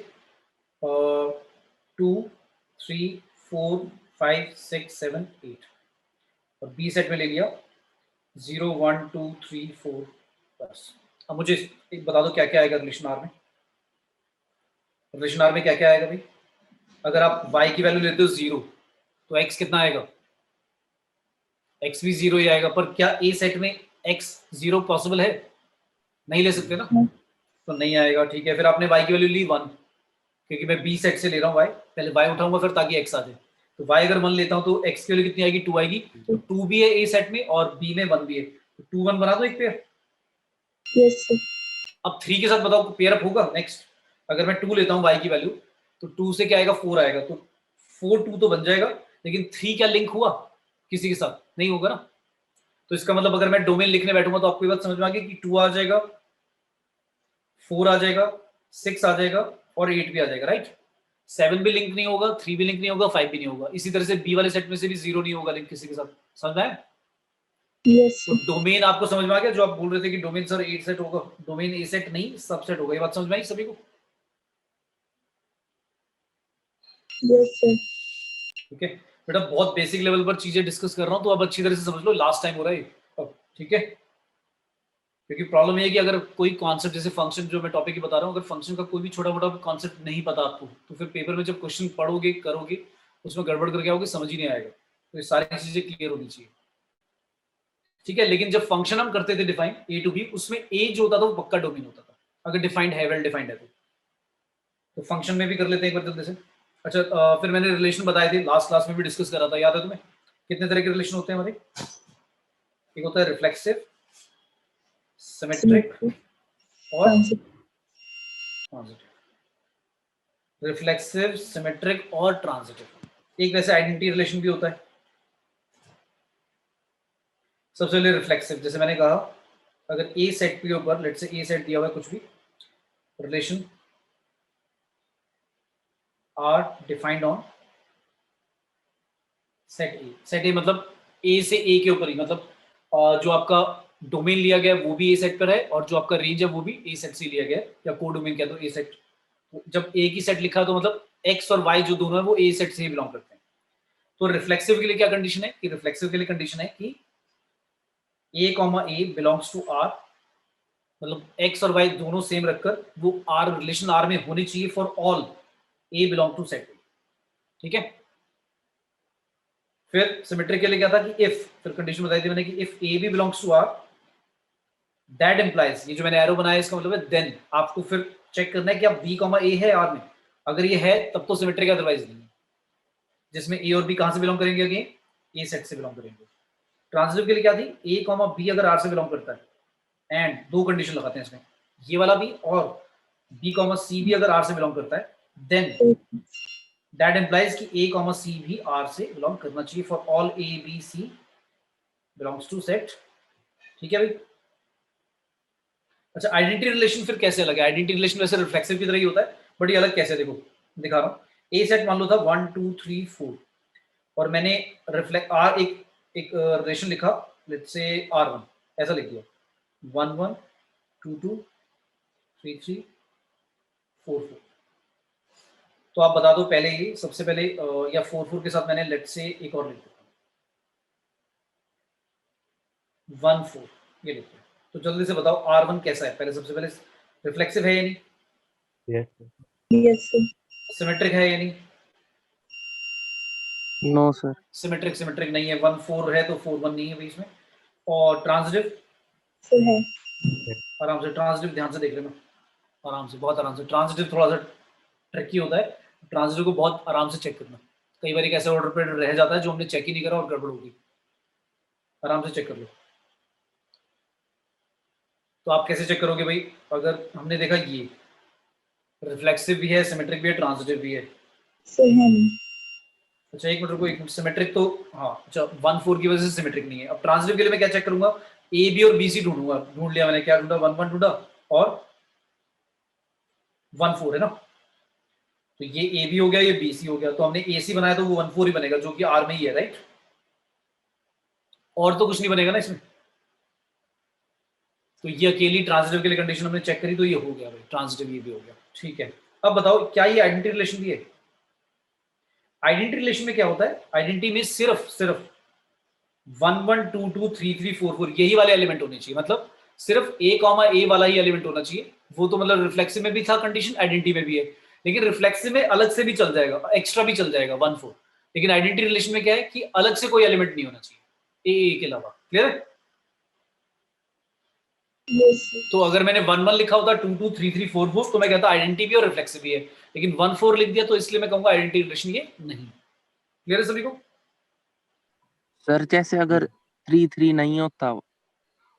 2, 3, 4, 5, 6, 7, 8, और बी सेट में ले लिया 0, 1, 2, 3, 4 बस। अब मुझे एक बता दो क्या क्या आएगा रिलेशन आर में? रिलेशन आर में क्या क्या आएगा भाई? अगर आप y की वैल्यू लेते हो 0, तो x कितना आएगा? x भी 0 ही आएगा, पर क्या a सेट में x 0 पॉसिबल है? नहीं ले सकते ना, तो नहीं आएगा। ठीक है, फिर आपने y की वैल्यू ली 1, क्योंकि मैं b सेट से ले रहा हूँ y, पहले y उठाऊंगा फिर ताकि x आ जाए। तो y अगर 1 लेता हूँ तो x की वैल्यू कितनी आएगी? 2 आएगी। तो 2 भी है a सेट में और b में 1 भी है, तो 2, 1 बना दो एक पेयर। Yes, sir. अब 3 के साथ बताओ पेयर अप होगा? नेक्स्ट, अगर मैं 2 लेता हूँ y की वैल्यू, तो 2 से क्या आएगा? 4 आएगा, तो 4, 2 तो बन जाएगा, लेकिन 3 क्या लिंक हुआ किसी के साथ? नहीं होगा ना। तो इसका मतलब अगर मैं डोमेन लिखने बैठूंगा तो आपको ये बात समझ में आ गई कि 2 आ जाएगा, 4 आ जाएगा, 6 आ जाएगा और 8 भी आ जाएगा, राइट। 7 भी लिंक नहीं होगा, 3 भी लिंक नहीं होगा, 5 भी नहीं होगा। इसी तरह से बी वाले सेट में से भी 0 नहीं होगा लिंक किसी के साथ। समझ में आया? Yes, तो sir. डोमेन आपको समझ में आ गया? जो आप बोल रहे थे कि डोमेन सर 8 सेट होगा, डोमेन ए सेट नहीं सबसेट होगा। ये बात समझ में आई सभी को? Yes, sir. ठीक है बेटा, बहुत बेसिक लेवल पर चीजें डिस्कस कर रहा हूँ, तो अब अच्छी तरह से समझ लो। लास्ट टाइम हो रहा है अब, ठीक है। क्योंकि प्रॉब्लम ये है कि अगर कोई कॉन्सेप्ट, जैसे फंक्शन जो मैं टॉपिक ही बता रहा हूँ, अगर फंक्शन का कोई भी छोटा मोटा कॉन्सेप्ट नहीं पता आपको, तो फिर पेपर में जब क्वेश्चन पढ़ोगे करोगे उसमें गड़बड़ करके आओगे समझ ही नहीं आएगा। तो ये सारी चीजें क्लियर होनी चाहिए, ठीक है। लेकिन जब फंक्शन हम करते थे डिफाइन ए टू बी, उसमें ए जो होता था वो पक्का डोमेन होता था, अगर डिफाइंड है, वेल डिफाइंड है तो फंक्शन में भी कर लेते हैं एक बार जल्दी से। अच्छा फिर मैंने रिलेशन बताए थे लास्ट क्लास में भी डिस्कस करा था, याद है तुम्हें? कितने तरह के रिलेशन होते हैं हमारे? एक होता है रिफ्लेक्सिव, सिमेट्रिक और ट्रांजिटिव। रिफ्लेक्सिव, सिमेट्रिक और ट्रांजिटिव। एक वैसे आइडेंटिटी रिलेशन भी होता है। सबसे पहले रिफ्लेक्सिव, जैसे मैंने कहा अगर ए सेट के ऊपर लेट से ए सेट दिया हुआ है कुछ भी, relation R defined on set A. Set A मतलब ए से ए के ऊपर ही, मतलब जो आपका डोमेन लिया गया वो भी ए सेट पर है और जो आपका रेंज है वो भी ए सेट से लिया गया है, या को डोमेन कह दो ए सेट। जब ए की सेट लिखा तो मतलब एक्स और वाई जो दोनों है वो ए सेट से ही बिलोंग करते हैं। तो रिफ्लेक्सिव के लिए क्या कंडीशन है कि रिफ्लेक्सिव के लिए कंडीशन है कि A comma A belongs to R, मतलब एक्स और वाई दोनों सेम रखकर वो आर रिलेशन आर में होनी चाहिए for all A belong to set A, ठीक है। फिर सिमेट्रिक के लिए क्या था कि इफ, फिर कंडीशन बताई थी मैंने कि इफ ए भी belongs to R that implies, ये जो मैंने एरो बनाया इसका मतलब है देन आपको फिर चेक करना है कि आप बी कॉमा ए है आर में, अगर ये है तब तो सिमेट्रिक है, अदरवाइज नहीं है। जिसमें ए और बी कहां से बिलोंग करेंगे? अगेन ए सेट से बिलोंग करेंगे। ट्रांजिटिव के लिए क्या थी? ए कॉमा बी अगर आर से बिलोंग करता है एंड दो कंडीशन लगाते हैं इसमें, ये वाला भी और बी कॉमा सी भी अगर आर से बिलोंग करता है देन दैट इंप्लाइज कि ए कॉमा सी भी आर से बिलोंग करना चाहिए for all A B C belongs to set, ठीक है भाई। अच्छा आइडेंटिटी रिलेशन फिर कैसे अलग है? आइडेंटिटी रिलेशन वैसे रिफ्लेक्सिव की तरह ही होता है बट ये अलग कैसे, देखो दिखा रहा हूं। ए सेट मान लो था 1 2 3 4 और मैंने रिफ्लेक्ट आर एक रिलेशन लिखा, लेट्स से R1 ऐसा लिख दिया 1 1 2 2 3 3 4 4। तो आप बता दो पहले ही सबसे पहले या 4 4 के साथ मैंने लेट से एक और लिख दिया 1 4, ये लिखते हैं। तो जल्दी से बताओ R1 कैसा है? पहले सबसे पहले रिफ्लेक्सिव है या नहीं? Yes Yes, sir. सिमेट्रिक है या नहीं? No sir. सिमेट्रिक नहीं है। 1 4 है तो 4 1 नहीं है बीच में। और ट्रांजिटिव Sir है। आराम से, ट्रांजिटिव ध्यान से देख लेना, आराम से, बहुत आराम से। ट्रांजिटिव थोड़ा सा ट्रिकी होता है, ट्रांजिटिव को बहुत आराम से चेक करना। कई बार एक ऐसे ऑर्डर पे रह जाता है जो हमने चेक ही नहीं करा और गड़बड़ होगी। आराम से चेक कर लो। तो आप कैसे चेक करोगे भाई? अगर हमने देखा ये रिफ्लेक्सिव भी है, सिमेट्रिक भी है, ट्रांजिटिव भी है। Sir है नहीं। अच्छा एक मिनट रुको, एक मिनट। सिमेट्रिक तो हाँ, अच्छा 1 4 की वजह से सिमेट्रिक नहीं है। अब ट्रांजिटिव के लिए मैं क्या चेक करूंगा? ए बी और बी सी ढूंढूंगा। ढूंढ लिया मैंने, क्या ढूंढा? 1 1 ढूंढा और 1 4 है ना। तो ये ए बी हो गया, ये बी सी हो गया। तो हमने ए सी बनाया तो वो 1 4 ही बनेगा जो कि आर में ही है, राइट? और तो कुछ नहीं बनेगा ना इसमें। तो ये अकेली ट्रांजिटिव के लिए कंडीशन हमने चेक करी तो ये हो गया भाई, ट्रांजिटिव ये भी हो गया, ठीक है। अब बताओ क्या ये आइडेंटिटी रिलेशन भी है? आइडेंटिटी रिलेशन में क्या होता है? आइडेंटिटी में सिर्फ 1 1 2 2 3 3 4 4 यही वाले एलिमेंट होने चाहिए। मतलब सिर्फ ए कॉमा ए वाला ही एलिमेंट होना चाहिए। वो तो मतलब रिफ्लेक्सिव में भी था कंडीशन, आइडेंटिटी में भी है। लेकिन रिफ्लेक्सिव में अलग से भी चल जाएगा, एक्स्ट्रा भी चल जाएगा 1 4। लेकिन आइडेंटिटी रिलेशन में क्या है कि अलग से कोई एलिमेंट नहीं होना चाहिए ए के अलावा। क्लियर है? Yes, sir. तो अगर मैंने 1 1 लिखा होता 2 2 3 3 4 4 तो मैं कहता आइडेंटिटी भी और रिफ्लेक्सिव भी है। लेकिन 1 4 लिख दिया तो इसलिए मैं कहूंगा आइडेंटिटी रिलेशन ये नहीं। क्लियर है सभी को? सर जैसे अगर 3 3 नहीं होता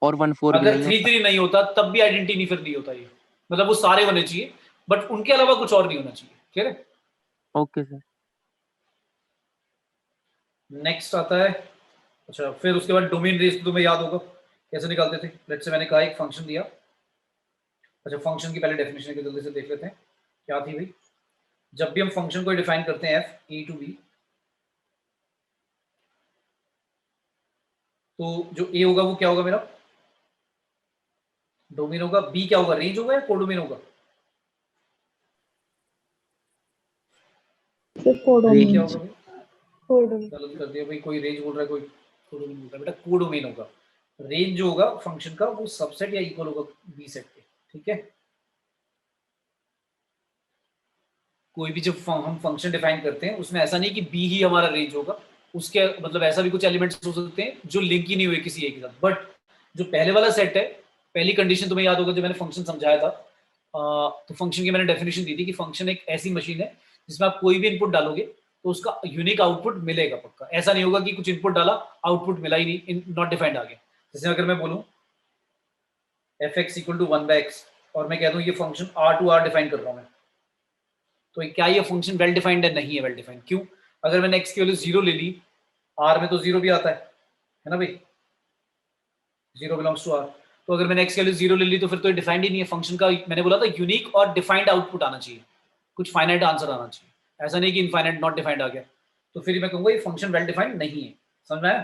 और 1 4 भी अगर नहीं 3 होता। 3 नहीं होता तब भी आइडेंटिटी नहीं, फिर नहीं होता ये। मतलब वो सारे होने चाहिए बट उनके अलावा कुछ और नहीं होना चाहिए। क्लियर है? Okay sir. नेक्स्ट आता है, अच्छा फिर उसके बाद डोमेन रेंज तो तुम्हें याद होगा कैसे निकालते थे। लेट्स से मैंने कहा एक फंक्शन दिया। अच्छा फंक्शन की पहले डेफिनेशन जल्दी से देख लेते हैं क्या थी भाई। जब भी हम फंक्शन को डिफाइन करते हैं एफ ए टू बी, तो जो ए होगा वो क्या होगा मेरा? डोमेन होगा। बी क्या होगा? रेंज होगा या कोडोमेन होगा? Sir B codomain. क्या होगा भाई? कोडोमेन। गलत कर दिया भाई, कोई रेंज बोल रहा है, कोई कोडोमेन बोल रहा है। बेटा कोडोमेन होगा। रेंज जो होगा फंक्शन का वो सबसेट या इक्वल होगा बी सेट के, ठीक है। कोई भी जब हम फंक्शन डिफाइन करते हैं उसमें ऐसा नहीं कि बी ही हमारा रेंज होगा, उसके मतलब ऐसा भी कुछ एलिमेंट्स हो सकते हैं जो लिंक ही नहीं हुए किसी एक के साथ। बट जो पहले वाला सेट है, पहली कंडीशन तुम्हें याद होगा जब मैंने फंक्शन समझाया था, तो फंक्शन की मैंने डेफिनेशन दी थी कि फंक्शन एक ऐसी मशीन है जिसमें आप कोई भी इनपुट डालोगे तो उसका यूनिक आउटपुट मिलेगा पक्का। ऐसा नहीं होगा कि कुछ इनपुट डाला आउटपुट मिला ही नहीं, नॉट डिफाइंड आ गया। जैसे अगर मैं बोलूं f(x = 1/x) और मैं कह दूं ये फंक्शन r टू r डिफाइन कर रहा हूं मैं, तो क्या ये फंक्शन वेल डिफाइंड है? नहीं है वेल डिफाइंड। क्यों? अगर मैंने x की वैल्यू 0 ले ली, r में तो 0 भी आता है ना भाई, 0 बिलोंग्स टू r, तो अगर मैंने x की वैल्यू 0 ले ली तो फिर तो ये डिफाइंड ही नहीं है फंक्शन का। मैंने बोला था यूनिक और डिफाइंड आउटपुट आना चाहिए, कुछ फाइनाइट आंसर आना चाहिए, ऐसा नहीं कि इनफाइनाइट नॉट डिफाइंड आ गया, तो फिर मैं कहूंगा ये फंक्शन वेल डिफाइंड नहीं है। समझ में आया?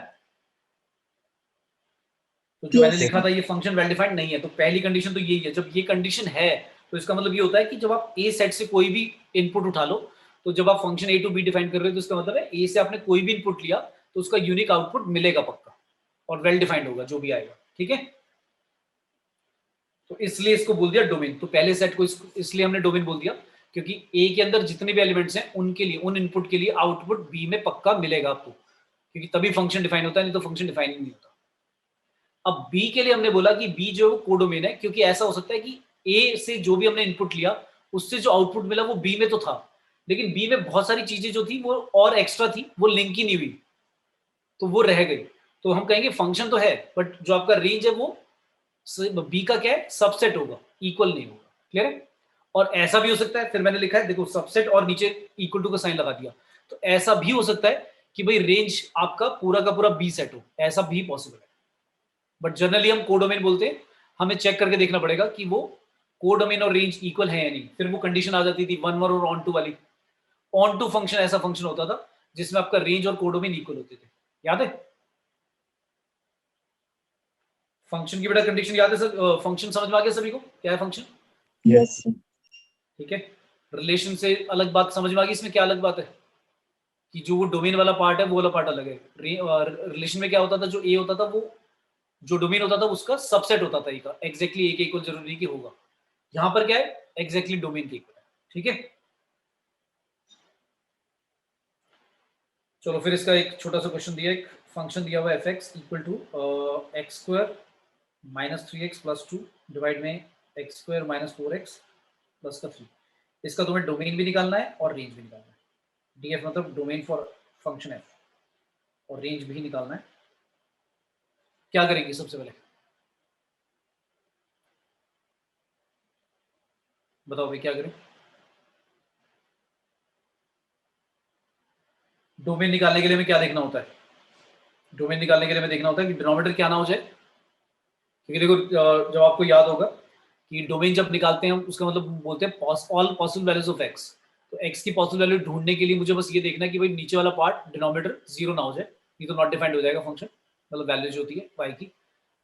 तो जो मैंने Yes. लिखा था ये फंक्शन वेल डिफाइंड नहीं है, तो पहली कंडीशन तो यही है। जब ये कंडीशन है तो इसका मतलब ये होता है कि जब आप ए सेट से कोई भी इनपुट उठा लो, तो जब आप function A to B define कर रहे हो तो इसका मतलब है ए से आपने कोई भी इनपुट लिया तो उसका यूनिक आउटपुट मिलेगा पक्का और वेल डिफाइंड होगा जो भी आएगा। ठीक है, तो इसलिए इसको बोल दिया डोमेन। तो पहले सेट को इसलिए हमने डोमेन बोल दिया क्योंकि ए के अंदर जितने भी एलिमेंट्स हैं उनके लिए, उन इनपुट के लिए आउटपुट बी में पक्का मिलेगा आपको, क्योंकि तभी फंक्शन डिफाइन होता है, नहीं तो फंक्शन डिफाइन नहीं होता। अब बी के लिए हमने बोला कि बी जो कोडोमेन है, क्योंकि ऐसा हो सकता है कि ए से जो भी हमने इनपुट लिया उससे जो आउटपुट मिला वो बी में तो था, लेकिन बी में बहुत सारी चीजें जो थी वो और एक्स्ट्रा थी, वो लिंक ही नहीं हुई, तो वो रह गई। तो हम कहेंगे फंक्शन तो है बट जो आपका रेंज है वो बी का क्या है, सबसेट होगा, इक्वल नहीं होगा। क्लियर है? और ऐसा भी हो सकता है, फिर मैंने लिखा है देखो सबसेट और नीचे इक्वल टू का साइन लगा दिया, तो ऐसा भी हो सकता है कि भाई रेंज आपका पूरा का पूरा बी सेट हो, ऐसा भी पॉसिबल है। बट जनरली हम कोडोमेन बोलते हैं, हमें चेक करके देखना पड़ेगा कि वो कोडोमेन और रेंज इक्वल है या नहीं। फिर वो कंडीशन आ जाती थी 1 और ऑन टू वाली। ऑन टू फंक्शन ऐसा फंक्शन होता था जिसमें आपका रेंज और कोडोमेन इक्वल होते थे, याद है? फंक्शन की बेटा कंडीशन याद है सर? फंक्शन समझ में आ गया सभी को? क्या है फंक्शन? Yes, sir. ठीक है, रिलेशन से अलग बात समझ में आ गई। इसमें क्या अलग बात है कि जो वो डोमेन वाला पार्ट है वो वाला पार्ट अलग है। रिलेशन में क्या होता था, जो ए होता था वो जो डोमेन होता था उसका सबसेट होता था, ए का एग्जैक्टली ए के इक्वल जरूरी नहीं कि होगा। यहां पर क्या है, एग्जैक्टली डोमेन के इक्वल है। ठीक है, चलो फिर इसका एक छोटा सा क्वेश्चन दिया, एक फंक्शन दिया हुआ f(x = x² - 3x + 2 डिवाइड में x² - 4x + 3। इसका तुम्हें डोमेन भी निकालना है और रेंज भी निकालना है। डीएफ मतलब डोमेन फॉर फंक्शन f, और रेंज भी निकालना है। क्या करेंगे सबसे पहले बताओ भाई, क्या करें? डोमेन निकालने के लिए हमें क्या देखना होता है? डोमेन निकालने के लिए हमें देखना होता है कि डिनोमिनेटर क्या ना हो जाए, क्योंकि देखो जब आपको याद होगा कि डोमेन जब निकालते हैं हम उसका मतलब बोलते हैं all possible values of x। तो x की पॉसिबल वैल्यू ढूंढने के लिए मुझे बस ये देखना है कि भाई नीचे वाला पार्ट डिनोमिनेटर 0 ना हो जाए, नहीं तो नॉट डिफाइंड हो जाएगा फंक्शन, मतलब वैल्यू जो होती है y की।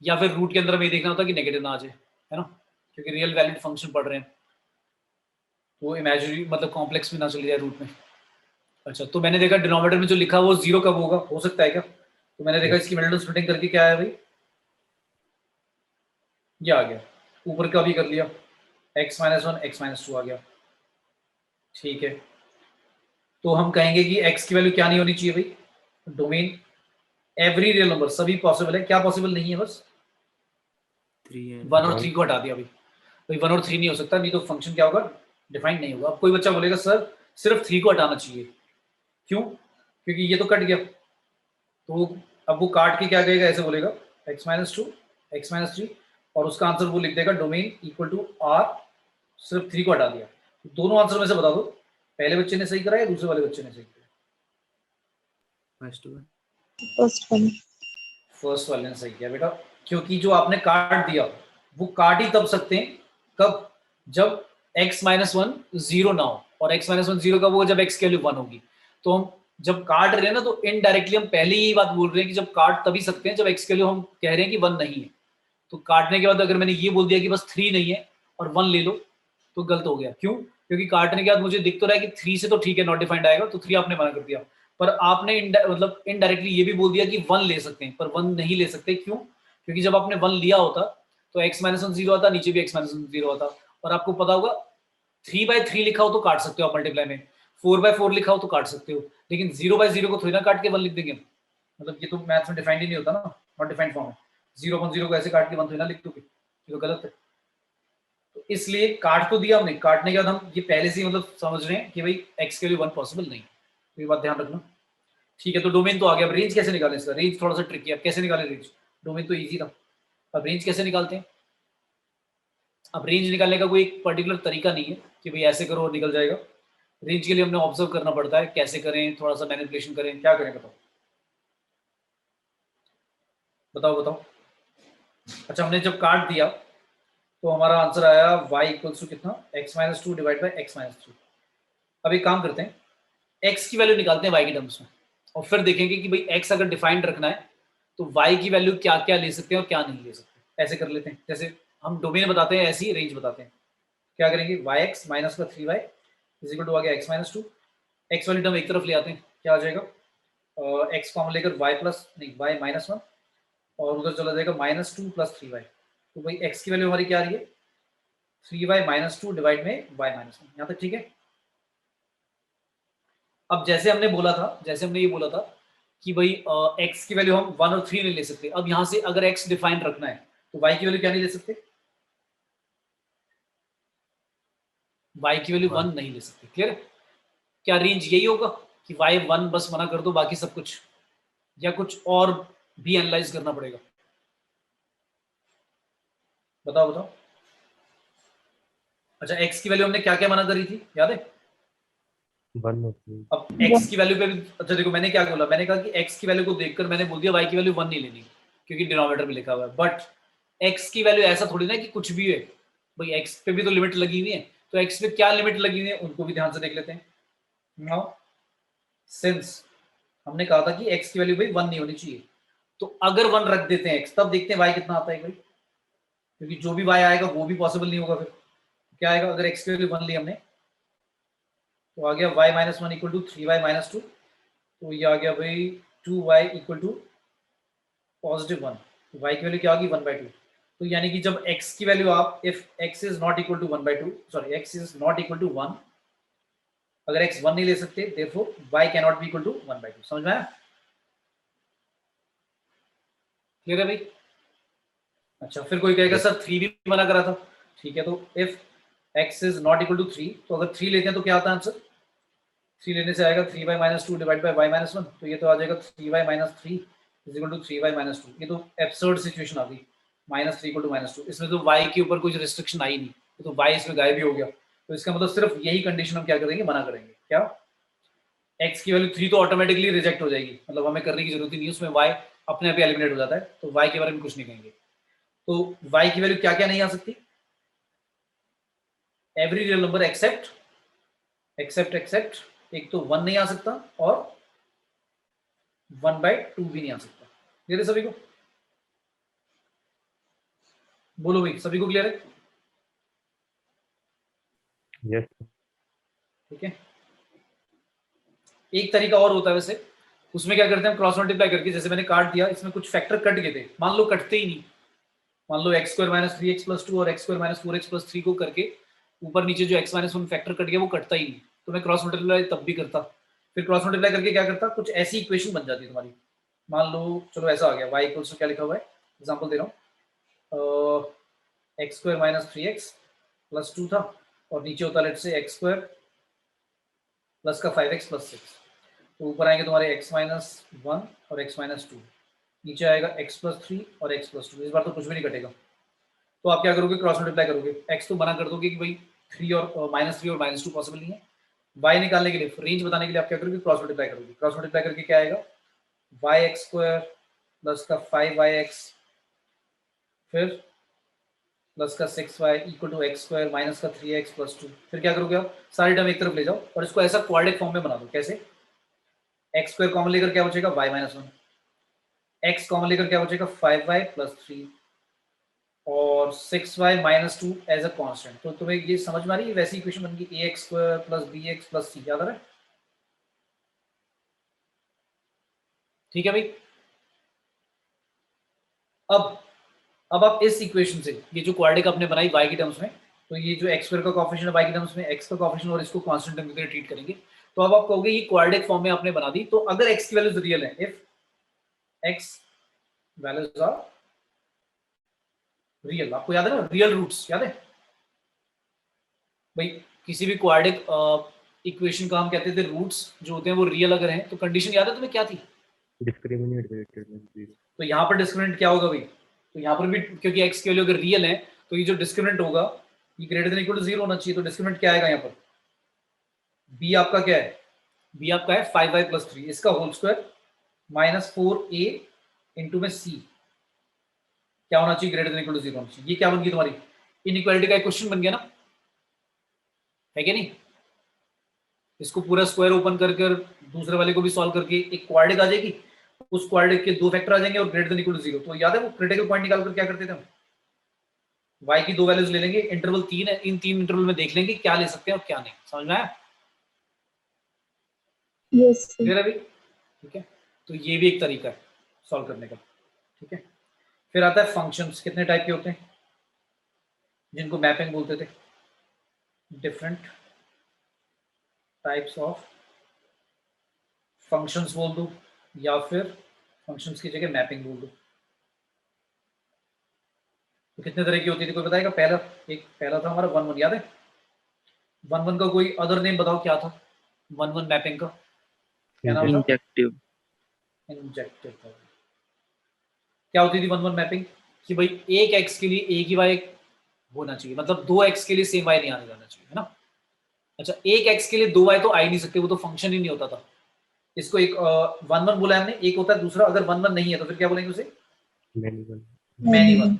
या फिर रूट के अंदर हमें ये देखना होता है कि नेगेटिव ना आ जाए, है ना, क्योंकि रियल वैलिड फंक्शन पढ़ रहे हैं, वो इमेजिनरी मतलब कॉम्प्लेक्स में ना चले जाए रूट में। अच्छा, तो मैंने देखा डिनोमिनेटर में जो लिखा वो 0 कब होगा, हो सकता है क्या? तो मैंने देखा इसकी मिडल स्प्लिटिंग करके क्या है भाई, ये आ गया, ऊपर का भी कर लिया, x - 1 x - 2 आ गया। ठीक है, तो हम कहेंगे कि x की वैल्यू क्या नहीं होनी चाहिए भाई, डोमेन एवरी रियल नंबर, सभी पॉसिबल है। क्या पॉसिबल नहीं है? बस 3 1 और 3 को हटा दिया भाई 1 और 3 नहीं हो सकता, नहीं तो फंक्शन क्या होगा, डिफाइंड नहीं होगा। अब कोई बच्चा बोलेगा सर सिर्फ 3 को हटाना चाहिए, क्यों? क्योंकि ये तो कट गया, तो अब वो काट के क्या कहेगा, ऐसे बोलेगा x - 2 x - 3 और उसका आंसर वो लिख देगा डोमेन इक्वल टू r, सिर्फ 3 को हटा दिया। दोनों आंसर में से बता दो पहले बच्चे ने सही करा या दूसरे वाले बच्चे ने सही करा? First one. First one. First वाले ने सही किया बेटा, क्योंकि जो आपने काट दिया वो काट ही तब सकते हैं कब, जब x - 1 0 ना हो, और x - 1 0 कब होगा, जब x की वैल्यू 1 होगी। तो हम जब काट रहे हैं ना तो इनडायरेक्टली हम पहले ही बात बोल रहे हैं कि जब काट तभी सकते हैं जब x की वैल्यू हम कह रहे हैं कि 1 नहीं है। तो काटने के बाद अगर मैंने ये बोल दिया कि बस 3 नहीं है और 1 ले लो तो गलत हो गया। क्यों? क्योंकि काटने के बाद मुझे दिख तो रहा है कि 3 से तो ठीक है नॉट डिफाइंड आएगा, तो 3 आपने मना कर दिया, पर आपने मतलब इनडायरेक्टली ये भी बोल दिया कि 1 ले सकते हैं, पर 1 नहीं ले सकते। क्यों? क्योंकि जब आपने 1 लिया होता तो x - 1 0 आता, नीचे भी x - 1 0 आता, और आपको पता होगा 3/3 लिखा हो तो काट सकते हो आप मल्टीप्लाई में, 4/4 लिखा हो तो काट सकते हो, लेकिन 0/0 को थोड़ी ना काट के 1 लिख देंगे हम। मतलब ये तो मैथ्स में डिफाइंड ही नहीं होता ना, नॉट डिफाइंड फॉर्म है। 0/0 को ऐसे काट के 1 थोड़ी ना लिख दोगे, ये तो गलत है। तो इसलिए काट तो दिया हमने, काटने के बाद हम ये पहले से ही मतलब समझ रहे हैं कि भाई x के लिए 1 पॉसिबल नहीं, तो ये बात ध्यान रखना। ठीक है, तो डोमेन तो आ गया। अब रेंज कैसे निकालें इसका? रेंज थोड़ा सा ट्रिकी है। अब कैसे निकालें रेंज? डोमेन तो इजी था, अब रेंज कैसे निकालते हैं? अब रेंज निकालने का कोई एक पर्टिकुलर तरीका नहीं है कि भाई ऐसे करो और निकल जाएगा। रेंज के लिए हमने ऑब्जर्व करना पड़ता है, कैसे करें, थोड़ा सा मैनिपुलेशन करें, क्या करें बताओ बताओ बताओ। अच्छा, हमने जब काट दिया तो हमारा आंसर आया y इक्वल्स टू कितना, x-2 डिवाइड बाई x-3। अब एक काम करते हैं, x की वैल्यू निकालते हैं y के टर्म्स में, और फिर देखेंगे कि भाई x अगर डिफाइंड रखना है तो y की वैल्यू क्या क्या ले सकते हैं और क्या नहीं ले सकते। ऐसे कर लेते हैं, जैसे हम डोमेन बताते हैं ऐसे ही रेंज बताते हैं। क्या करेंगे, yx माइनस का 3y इज इक्वल टू आ गया x-2। x वाली टर्म एक तरफ ले आते हैं, क्या आ जाएगा, x कॉमन लेकर y प्लस नहीं y-1, और उधर चला जाएगा -2 प्लस 3y। तो भाई x की वैल्यू हमारी क्या आ रही है, 3y-2 डिवाइड में y-1। यहाँ तक ठीक है। अब जैसे हमने बोला था, जैसे हमने ये बोला था कि भाई x की वैल्यू हम 1 और 3 नहीं ले सकते। अब यहाँ से अगर x डिफाइन रखना है तो y की वैल्यू क्या नहीं ले सकते, y की वैल्यू 1 नहीं ले सकते। क्लियर है? क्या रेंज यही होगा कि y 1 बस मना कर दो बाकी सब कुछ, या कुछ और भी एनालाइज करना पड़ेगा? बताओ बताओ। अच्छा, x की वैल्यू हमने क्या क्या मना करी थी, याद है? 1 और 3। अब x की वैल्यू पे भी, अच्छा देखो मैंने क्या बोला, मैंने कहा कि x की वैल्यू को देखकर मैंने बोल दिया y की वैल्यू 1 नहीं लेनी, क्योंकि डिनोमिनेटर में लिखा हुआ है। बट x की वैल्यू ऐसा थोड़ी ना कि कुछ भी है, भाई x पे भी तो लिमिट लगी हुई है, तो x पे क्या लिमिट लगी हुई है उनको भी ध्यान से देख लेते हैं। नाउ सिंस हमने कहा था कि x की वैल्यू भाई 1 नहीं होनी चाहिए, तो अगर 1 रख देते हैं x, तब देखते हैं y कितना आता है भाई, क्योंकि जो भी y आएगा वो भी पॉसिबल नहीं होगा। फिर क्या आएगा, अगर x की वैल्यू 1 ली हमने तो आ गया y-1 इक्वल टू 3y-2, तो ये आ गया भाई 2y इक्वल टू +1। y की वैल्यू क्या होगी 1/2। तो यानी कि जब x की वैल्यू आप, if x is not equal to 1/2, sorry x is not equal to 1, अगर x 1 नहीं ले सकते, therefore y can not be equal to 1/2। समझ में आया? क्लियर है भाई? अच्छा, फिर कोई कहेगा सर 3 भी मना करा था। ठीक है, तो if x is not equal to 3, तो अगर 3 लेते हैं तो क्या आता है आंसर, 3 लेने से आएगा 3y-2 डिवाइड बाय y-1, तो ये तो आ जाएगा 3y-3 is equal to 3y-2। ये तो एब्सर्ड सिचुएशन आ गई, -3 इक्वल टू -2। इसमें तो y के ऊपर कोई रिस्ट्रिक्शन आई नहीं, तो y इसमें गायब ही हो गया। तो इसका मतलब सिर्फ यही कंडीशन हम क्या करेंगे, मना करेंगे। क्या, x की वैल्यू 3 तो ऑटोमेटिकली रिजेक्ट हो जाएगी, मतलब हमें करने की जरूरत ही नहीं, उसमें y अपने आप ही एलिमिनेट हो जाता है, तो y के बारे में कुछ नहीं कहेंगे। तो y की वैल्यू क्या क्या नहीं आ सकती, एवरी रियल नंबर एक्सेप्ट एक तो 1 नहीं आ सकता, और 1/2 भी नहीं आ सकता। क्लियर है सभी को? बोलो भाई, सभी को क्लियर है? यस। ठीक है। एक तरीका और होता है वैसे, उसमें क्या करते हैं हम, क्रॉस मल्टीप्लाई करके, जैसे मैंने काट दिया, इसमें कुछ फैक्टर कट गए थे, मान लो कटते ही नहीं, मान लो x² - 3x + 2 और x² - 4x + 3 को करके ऊपर नीचे जो x-1 फैक्टर कट गया वो कटता ही नहीं, तो मैं क्रॉस मल्टीप्लाई तब भी करता। फिर क्रॉस मल्टीप्लाई करके क्या करता, कुछ ऐसी इक्वेशन बन जाती है तुम्हारी। मान लो चलो ऐसा आ गया, y इक्वल्स टू क्या लिखा हुआ है, एग्जांपल दे रहा हूँ, x² - 3x + 2 था, और नीचे होता लेट से x² प्लस का 5x + 6, तो ऊपर आएंगे तुम्हारे x-1 और x-2, नीचे आएगा x + 3 और x + 2। इस बार तो कुछ भी नहीं कटेगा, तो आप क्या करोगे, क्रॉस मल्टीप्लाई करोगे, x तो मना कर दोगे कि भाई 3 और -3 और -2 पॉसिबल नहीं है। y निकालने के लिए, रेंज बताने के लिए आप क्या करोगे, क्रॉस मल्टीप्लाई करोगे। क्रॉस मल्टीप्लाई करके क्या आएगा, yx² प्लस का 5yx फिर प्लस का 6y equal to x² minus का 3x + 2। फिर क्या करोगे आप, सारी टर्म एक तरफ ले जाओ और इसको ऐसा क्वाड्रेटिक फॉर्म में बना दो। कैसे, x² कॉमन लेकर क्या बचेगा, y-1, x कॉमन लेकर क्या बचेगा, 5y + 3 और 6y - 2 एज अ कांस्टेंट। तो तुम्हें ये समझ में आ रही है, वैसी इक्वेशन बन गई ax² + bx + c। याद आ रहा है? ठीक है भाई। अब आप इस इक्वेशन से, ये जो क्वाड्रेटिक आपने बनाई y की टर्म्स में, तो ये जो x स्क्वायर का कोएफिशिएंट है y के टर्म्स में x का कोएफिशिएंट और इसको कांस्टेंट टर्म की तरह ट्रीट करेंगे। तो अब आप कहोगे ये क्वाड्रेटिक फॉर्म में आपने बना दी। तो अगर x की वैल्यूज रियल है, if x values are real, आपको याद है ना रियल रूट्स, याद है भाई किसी भी क्वाड्रेटिक इक्वेशन का हम कहते थे रूट्स जो होते हैं वो रियल अगर हैं, तो कंडीशन याद है तुम्हें क्या थी? Discriminate greater than 0। तो यहाँ पर डिस्क्रिमिनेंट क्या होगा भाई? तो यहाँ पर भी क्योंकि x की वैल्यू अगर रियल है तो ये जो डिस्क्रिमिनेंट होगा ये ग्रेटर देन इक्वल टू 0 होना चाहिए। तो डिस्क्रिमिनेंट क्या आएगा यहाँ पर? b आपका क्या है? b आपका है 5y + 3 इसका whole square minus 4a into में c क्या होना चाहिए? ग्रेटर देन इक्वल टू 0 होना चाहिए। ये क्या बन गई तुम्हारी इनइक्वालिटी का एक क्वेश्चन बन गया ना, है क्या नहीं? इसको पूरा स्क्वायर ओपन कर कर दूसरे वाले को भी सॉल्व करके एक क्वाड्रेटिक आ जाएगी, उस क्वाड्रेटिक के 2 फैक्टर आ जाएंगे और ग्रेटर देन इक्वल टू 0। तो याद है वो क्रिटिकल पॉइंट निकाल कर क्या करते थे हम? y की 2 वैल्यूज ले लेंगे, इंटरवल 3 है, इन 3 इंटरवल में देख लेंगे क्या ले सकते हैं और क्या नहीं। समझ में आया? Yes, sir. क्लियर है भाई? ठीक है, तो ये भी एक तरीका है सॉल्व करने का। ठीक है, फिर आता है फंक्शंस। कितने टाइप के होते हैं जिनको मैपिंग बोलते थे? डिफरेंट टाइप्स ऑफ फंक्शंस बोल दो या फिर फंक्शंस की जगह मैपिंग बोल दो। तो कितने तरह की होती थी कोई बताएगा? पहला था हमारा 1 1, याद है? 1 1 का कोई अदर नेम बताओ क्या था 1 1 मैपिंग का? क्या नाम था? इंजेक्टिव। इंजेक्टिव था। क्या होती थी 1 1 मैपिंग? कि भाई एक x के लिए एक ही y होना चाहिए, मतलब 2 x के लिए सेम y नहीं आने जाना चाहिए, है ना? अच्छा, एक x के लिए 2 y तो आ ही नहीं सकते, वो तो फंक्शन ही नहीं होता था। इसको एक 1 1 बोला हमने, एक होता है दूसरा, अगर 1 1 नहीं है तो फिर क्या बोलेंगे उसे? Many one. Many one.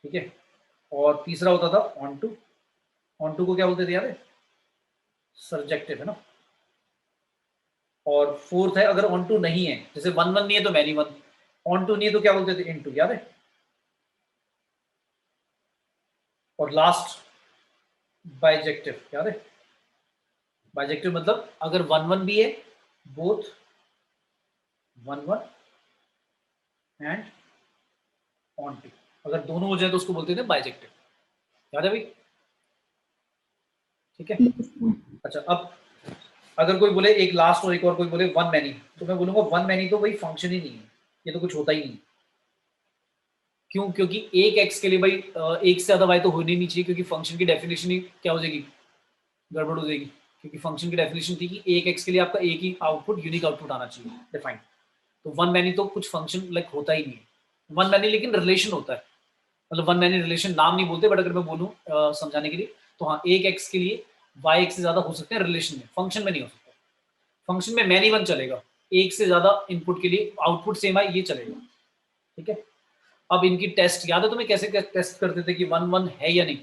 ठीक है, और तीसरा होता था ऑन टू। ऑन टू को क्या बोलते थे याद है? सर्जेक्टिव, है ना? और फोर्थ है अगर ऑन टू नहीं है, जैसे 1 1 नहीं है तो मैनी वन, ऑन टू नहीं है तो क्या बोलते थे? इनटू, याद है? और लास्ट बाइजेक्टिव, याद है? बाइजेक्टिव मतलब अगर 1 1 भी है, बोथ 1 1 एंड ऑन टू, अगर दोनों हो जाए तो उसको बोलते थे बाइजेक्टिव। याद है भाई? ठीक है। Yes, sir. अच्छा, अब अगर कोई बोले एक लास्ट और एक और कोई बोले 1 मैनी, तो मैं बोलूंगा 1 मैनी तो भाई फंक्शन ही नहीं है, ये तो कुछ होता ही नहीं। क्यों? क्योंकि एक x के लिए भाई एक से ज्यादा y तो होनी नहीं चाहिए, क्योंकि फंक्शन की डेफिनेशन ही क्या हो जाएगी? गड़बड़ हो जाएगी। क्योंकि फंक्शन की डेफिनेशन थी कि एक x के लिए आपका एक ही आउटपुट, यूनिक आउटपुट आना चाहिए डिफाइंड। तो 1 मैनी तो कुछ फंक्शन लाइक होता ही नहीं है। 1 मैनी लेकिन रिलेशन होता है, मतलब 1 मैनी रिलेशन नाम नहीं बोलते, बट अगर मैं बोलूँ समझाने के लिए तो हाँ, एक x के लिए y एक से ज्यादा हो सकते हैं रिलेशन में, फंक्शन में नहीं हो सकता। फंक्शन में मैनी वन चलेगा, एक से ज्यादा इनपुट के लिए आउटपुट सेम आए ये चलेगा। ठीक है, अब इनकी टेस्ट याद है तुम्हें कैसे टेस्ट करते थे कि 1 1 है या नहीं?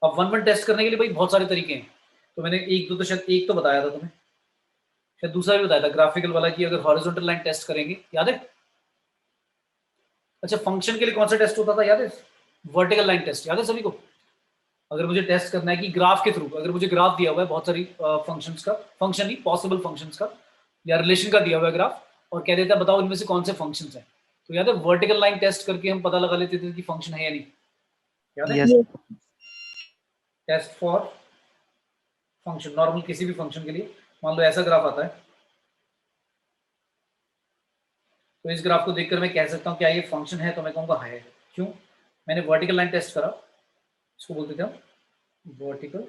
अब 1 1 टेस्ट करने के लिए भाई बहुत सारे तरीके हैं, तो मैंने एक दो तो शायद एक तो बताया था तुम्हें, शायद दूसरा भी बताया था ग्राफिकल वाला, कि अगर हॉरिजॉन्टल लाइन टेस्ट करेंगे, याद है? अच्छा, फंक्शन के लिए कौन सा टेस्ट होता था याद है? वर्टिकल लाइन टेस्ट, याद है सभी को? अगर मुझे टेस्ट करना है कि ग्राफ के थ्रू, अगर मुझे ग्राफ दिया हुआ है बहुत सारी फंक्शंस का, फंक्शन नहीं पॉसिबल फंक्शंस का या रिलेशन का दिया हुआ है ग्राफ, और कह देता है बताओ इनमें से कौन से फंक्शंस हैं, तो याद है वर्टिकल लाइन टेस्ट करके हम पता लगा लेते थे कि फंक्शन है या नहीं? याद है? Yes. Yes. Test for function, normal किसी भी फंक्शन के लिए मान लो ऐसा ग्राफ आता है, तो इस ग्राफ को देखकर मैं कह सकता हूँ क्या ये फंक्शन है? तो मैं कहूँगा है। क्यों? मैंने वर्टिकल लाइन टेस्ट करा, इसको बोलते थे हम vertical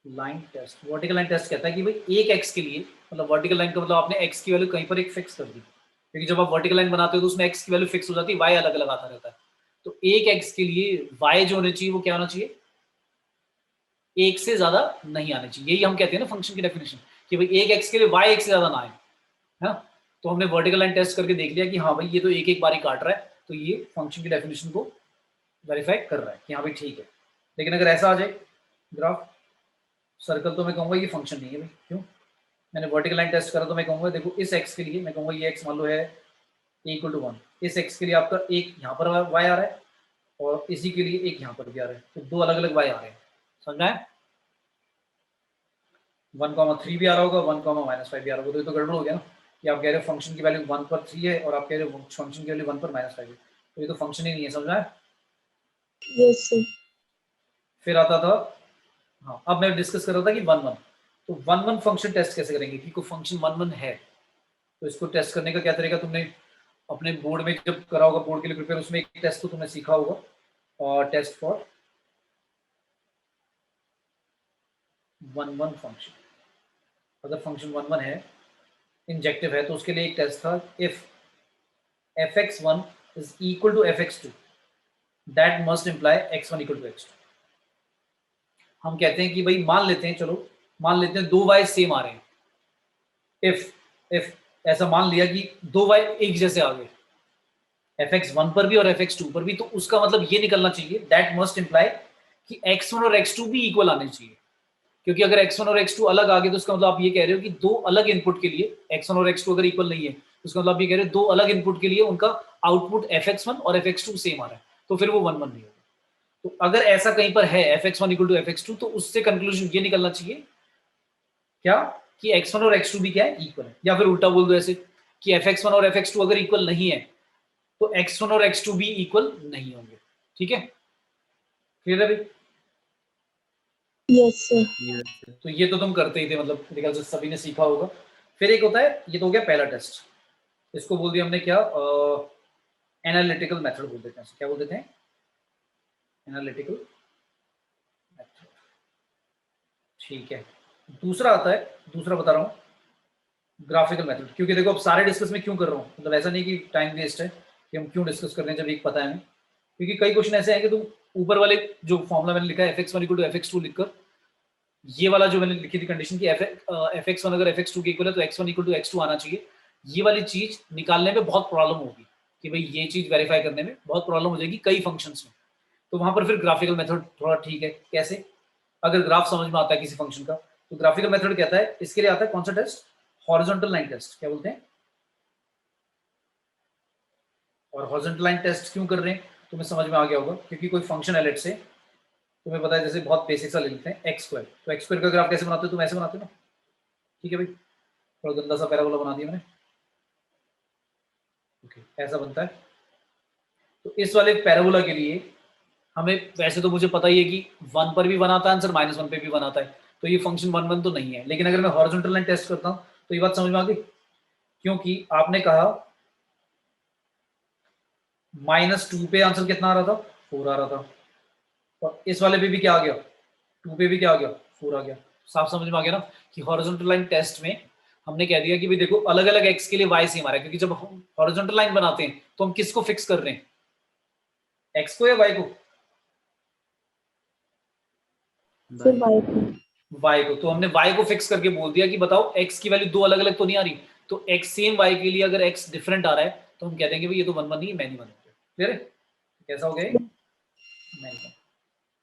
line test. Vertical line test कहता है कि भाई एक x के लिए, मतलब वर्टिकल लाइन का मतलब आपने x की वैल्यू कहीं पर एक फिक्स कर दी, क्योंकि जब आप वर्टिकल लाइन बनाते हो तो उसमें x की वैल्यू फिक्स हो जाती है, y अलग अलग आता रहता है। तो एक x के लिए y जो होना चाहिए वो क्या होना चाहिए? एक से ज्यादा नहीं आना चाहिए। यही हम कहते हैं ना फंक्शन की डेफिनेशन, कि भाई एक x के लिए y एक से ज्यादा ना आए, है ना? तो हमने वर्टिकल लाइन टेस्ट करके देख लिया कि हाँ भाई ये तो एक एक बारी काट रहा है, तो ये फंक्शन की डेफिनेशन को वेरीफाई कर रहा है कि हाँ भाई ठीक है। लेकिन अगर ऐसा आ जाए ग्राफ सर्कल, तो मैं कहूँगा ये फंक्शन नहीं है भाई। क्यों? मैंने वर्टिकल लाइन टेस्ट करा तो मैं कहूँगा देखो इस x के लिए मैं कहूँगा ये x मान लो है इक्वल टू 1, इस x के लिए आपका एक यहाँ पर y आ रहा है और इसी के लिए एक यहाँ पर भी आ रहा है, तो दो अलग अलग y आ रहे हैं। समझ में आया? 1,3 भी आ रहा होगा, 1,-5 भी आ रहा होगा, तो ये तो गड़बड़ हो गया ना, कि आप कह रहे हो फंक्शन की वैल्यू 1 पर 3 है और आप कह रहे हो फंक्शन की वैल्यू 1 पर -5 है, तो ये तो फंक्शन ही नहीं है। समझ में आया? Yes, sir. फिर आता था, हाँ अब मैं डिस्कस कर रहा था कि 1 1, तो 1 1 फंक्शन टेस्ट कैसे करेंगे कि कोई फंक्शन 1 1 है, तो इसको टेस्ट करने का क्या तरीका, तुमने अपने बोर्ड में जब करा होगा, बोर्ड के लिए प्रिपेयर, उसमें एक टेस्ट तो तुमने सीखा होगा, और टेस्ट फॉर 1 1 फंक्शन। अगर फंक्शन 1 1 है, इंजेक्टिव है, तो उसके लिए एक टेस्ट था, if fx1 is equal to fx2 that must imply x1 equal to x2। हम कहते हैं कि भाई मान लेते हैं, चलो मान लेते हैं 2 y सेम आ रहे हैं, if ऐसा मान लिया कि 2 y एक जैसे आ गए fx1 पर भी और fx2 पर भी, तो उसका मतलब ये निकलना चाहिए that must imply कि x1 और x2 भी इक्वल आने चाहिए, क्योंकि अगर x1 और x2 अलग आ गए तो उसका मतलब आप ये कह रहे हो कि दो अलग इनपुट के लिए x1 और x2 अगर इक्वल नहीं है, तो उसका मतलब आप ये कह रहे हो दो अलग इनपुट के लिए उनका आउटपुट fx1 और fx2 सेम आ रहा है, तो फिर वो 1 1 नहीं होगा। तो अगर ऐसा कहीं पर है fx1 इक्वल टू fx2, तो उससे कंक्लूजन ये निकलना चाहिए क्या कि x1 और x2 भी क्या है, इक्वल है। या फिर उल्टा बोल दो ऐसे कि fx1 और fx2 अगर इक्वल नहीं है तो x1 और x2 भी इक्वल नहीं होंगे। ठीक है, क्लियर है भाई? Yes, sir. तो ये तो तुम करते ही थे, मतलब मेरे ख्याल से सभी ने सीखा होगा। फिर एक होता है, ये तो हो गया पहला टेस्ट, इसको बोल दिया हमने क्या, एनालिटिकल मेथड बोल देते हैं, क्या बोल देते हैं, एनालिटिकल मेथड। ठीक है, दूसरा आता है, दूसरा बता रहा हूँ, ग्राफिकल मेथड। क्योंकि देखो अब सारे डिस्कस में क्यों कर रहा हूँ, मतलब ऐसा नहीं कि टाइम वेस्ट है कि हम क्यों डिस्कस कर रहे हैं जब एक पता है हमें, क्योंकि कई क्वेश्चन ऐसे हैं कि तुम ऊपर वाले जो फॉर्मूला मैंने लिखा है fx1 इक्वल टू fx2 लिखकर, ये वाला जो मैंने लिखी थी कंडीशन की fx1 अगर fx2 के इक्वल है तो x1 इक्वल टू x2 आना चाहिए, ये वाली चीज निकालने में बहुत प्रॉब्लम होगी कि भाई ये चीज वेरीफाई करने में बहुत प्रॉब्लम हो जाएगी कई फंक्शंस में। तो वहां पर फिर ग्राफिकल मेथड थोड़ा ठीक है। कैसे, अगर ग्राफ समझ में आता है किसी फंक्शन का, तो ग्राफिकल मेथड कहता है, इसके लिए आता है कौन सा टेस्ट, हॉरिजॉन्टल लाइन टेस्ट, क्या बोलते हैं। और हॉरिजॉन्टल लाइन टेस्ट क्यों कर रहे हैं तुम्हें समझ में आ गया होगा, क्योंकि कोई फंक्शन है, लेट से तुम्हें पता है, जैसे बहुत बेसिक सा ले लेते हैं एक्स स्क्वायर, तो एक्स स्क्वायर का ग्राफ कैसे बनाते हो, तुम ऐसे बनाते हो ना, ठीक है भाई, थोड़ा गंदा सा पैराबोला बना दिया मैंने, ओके ऐसा बनता है। तो इस वाले पैराबोला के लिए हमें, वैसे तो मुझे पता ही है कि 1 पर भी बनाता है आंसर, -1 पे भी बनाता है, तो ये फंक्शन 1 1 तो नहीं है। लेकिन अगर मैं हॉरिजॉन्टल लाइन टेस्ट करता हूँ तो ये बात समझ में आ गई, क्योंकि आपने कहा -2 पे आंसर कितना आ रहा था, 4 आ रहा था, और इस वाले पे भी क्या आ गया, 2 पे भी क्या आ गया, 4 आ गया। साफ समझ में आ गया ना कि हॉरिजॉन्टल लाइन टेस्ट में हमने कह दिया कि भाई देखो अलग अलग एक्स के लिए वाई सेम आ रहा है, क्योंकि जब हम हॉरिजॉन्टल लाइन बनाते हैं तो हम किसको फिक्स कर रहे हैं, एक्स को या वाई को, Sir, y को। वाई को। तो हमने वाई को फिक्स करके बोल दिया कि बताओ एक्स की वैल्यू दो अलग अलग तो नहीं आ रही, तो एक्स सेम वाई के लिए अगर एक्स डिफरेंट आ रहा है तो हम कह देंगे भाई ये तो 1 1 नहीं है, मैनी 1 है। क्लियर है, कैसा हो गया, मैनी 1।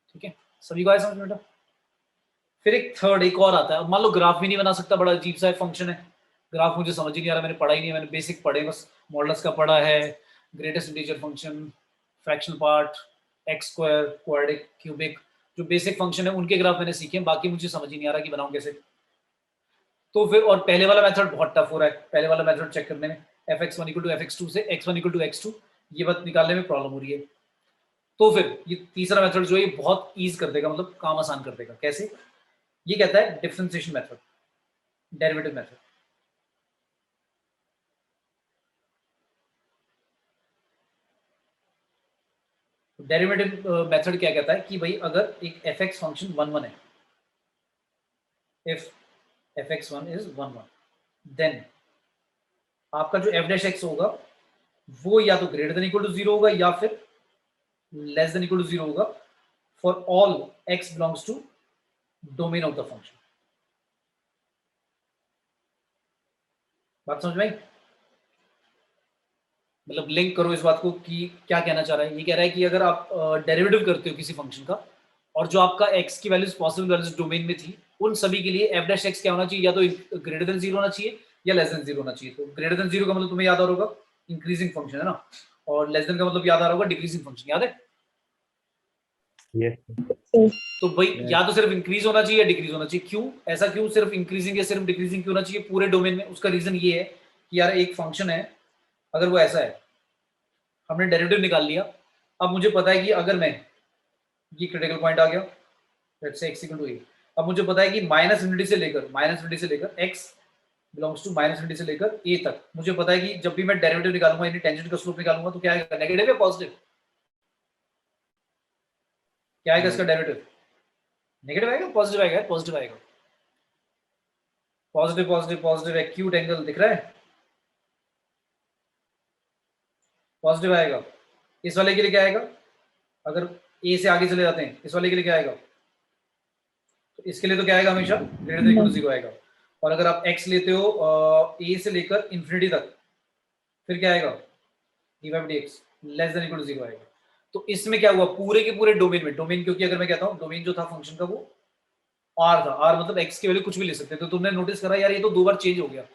ठीक है, सभी को आया समझ में बेटा। फिर एक थर्ड, एक और आता है, मान लो ग्राफ भी नहीं बना सकता, बड़ा अजीब सा फंक्शन है, ग्राफ मुझे समझ ही नहीं आ रहा, मैंने पढ़ा ही नहीं है, मैंने बेसिक पढ़े बस, मॉडल्स का पढ़ा है, greatest integer function, fractional part, x square, quadric, cubic, जो बेसिक फंक्शन है उनके ग्राफ मैंने सीखे हैं, बाकी मुझे समझ ही नहीं आ रहा कि बनाऊं कैसे। तो फिर, और पहले वाला मेथड बहुत टफ हो रहा है, पहले वाला मेथड चेक करने में, fx1 इक्वल टू fx2 से x1 इक्वल टू x2, ये बात निकालने में प्रॉब्लम हो रही है। तो फिर ये तीसरा मेथड जो है ये बहुत ईज कर देगा, मतलब काम आसान कर देगा। कैसे, ये कहता है differentiation method, derivative method. Derivative method क्या कहता है कि भाई अगर एक fx फंक्शन 1 1 है, इफ fx1 इज 1 1, देन आपका जो f डैश x होगा वो या तो ग्रेटर देन इक्वल टू 0 होगा या फिर लेस देन इक्वल टू 0 होगा for all x belongs to domain of the function. बात समझ में आई, मतलब लिंक करो इस बात को कि क्या कहना चाह रहा है। ये कह रहा है कि अगर आप डेरिवेटिव करते हो किसी फंक्शन का, और जो आपका x की वैल्यूज पॉसिबल वैल्यूज डोमेन में थी, उन सभी के लिए f डैश x क्या होना चाहिए, या तो ग्रेटर देन 0 होना चाहिए या लेस देन 0 होना चाहिए। तो ग्रेटर देन 0 का मतलब तुम्हें याद आ रहा होगा इंक्रीजिंग फंक्शन है ना, और लेस देन का मतलब याद आ रहा होगा डिक्रीजिंग फंक्शन, याद है। Yes. Sir, तो भाई या तो सिर्फ इंक्रीज होना चाहिए या डिक्रीज होना चाहिए। क्यों ऐसा, क्यों सिर्फ इंक्रीजिंग या सिर्फ डिक्रीजिंग क्यों होना चाहिए पूरे डोमेन में, उसका रीजन ये है कि यार एक फंक्शन है, अगर वो ऐसा है, हमने डेरिवेटिव निकाल लिया, अब मुझे पता है कि अगर मैं, ये क्रिटिकल पॉइंट आ गया, let's say x equal to a। अब मुझे पता है कि माइनस इन्फिनिटी से लेकर x belongs to minus infinity से लेकर a तक मुझे पता है कि जब भी मैं डेरिवेटिव निकालूंगा यानी टेंजेंट का स्लोप निकालूंगा तो क्या आएगा, नेगेटिव या पॉजिटिव? क्या आएगा इसका डेरिवेटिव? नेगेटिव आएगा, पॉजिटिव आएगा? पॉजिटिव आएगा। Positive positive positive, acute angle दिख रहा है, पॉजिटिव आएगा। इस वाले के लिए क्या आएगा, अगर ए से आगे चले जाते हैं इस वाले के लिए क्या आएगा, तो इसके लिए तो क्या आएगा, हमेशा ग्रेटर देन इक्वल टू 0 आएगा। और अगर आप x लेते हो ए से लेकर इंफिनिटी तक फिर क्या आएगा, dx less than equal to 0 आएगा। तो इसमें क्या हुआ, पूरे के पूरे डोमेन में, डोमेन क्योंकि अगर मैं कहता हूं डोमेन जो था फंक्शन का वो r था, r मतलब x की वैल्यू कुछ भी ले सकते थे, तो तुमने नोटिस करा यार ये तो दो बार चेंज हो गया,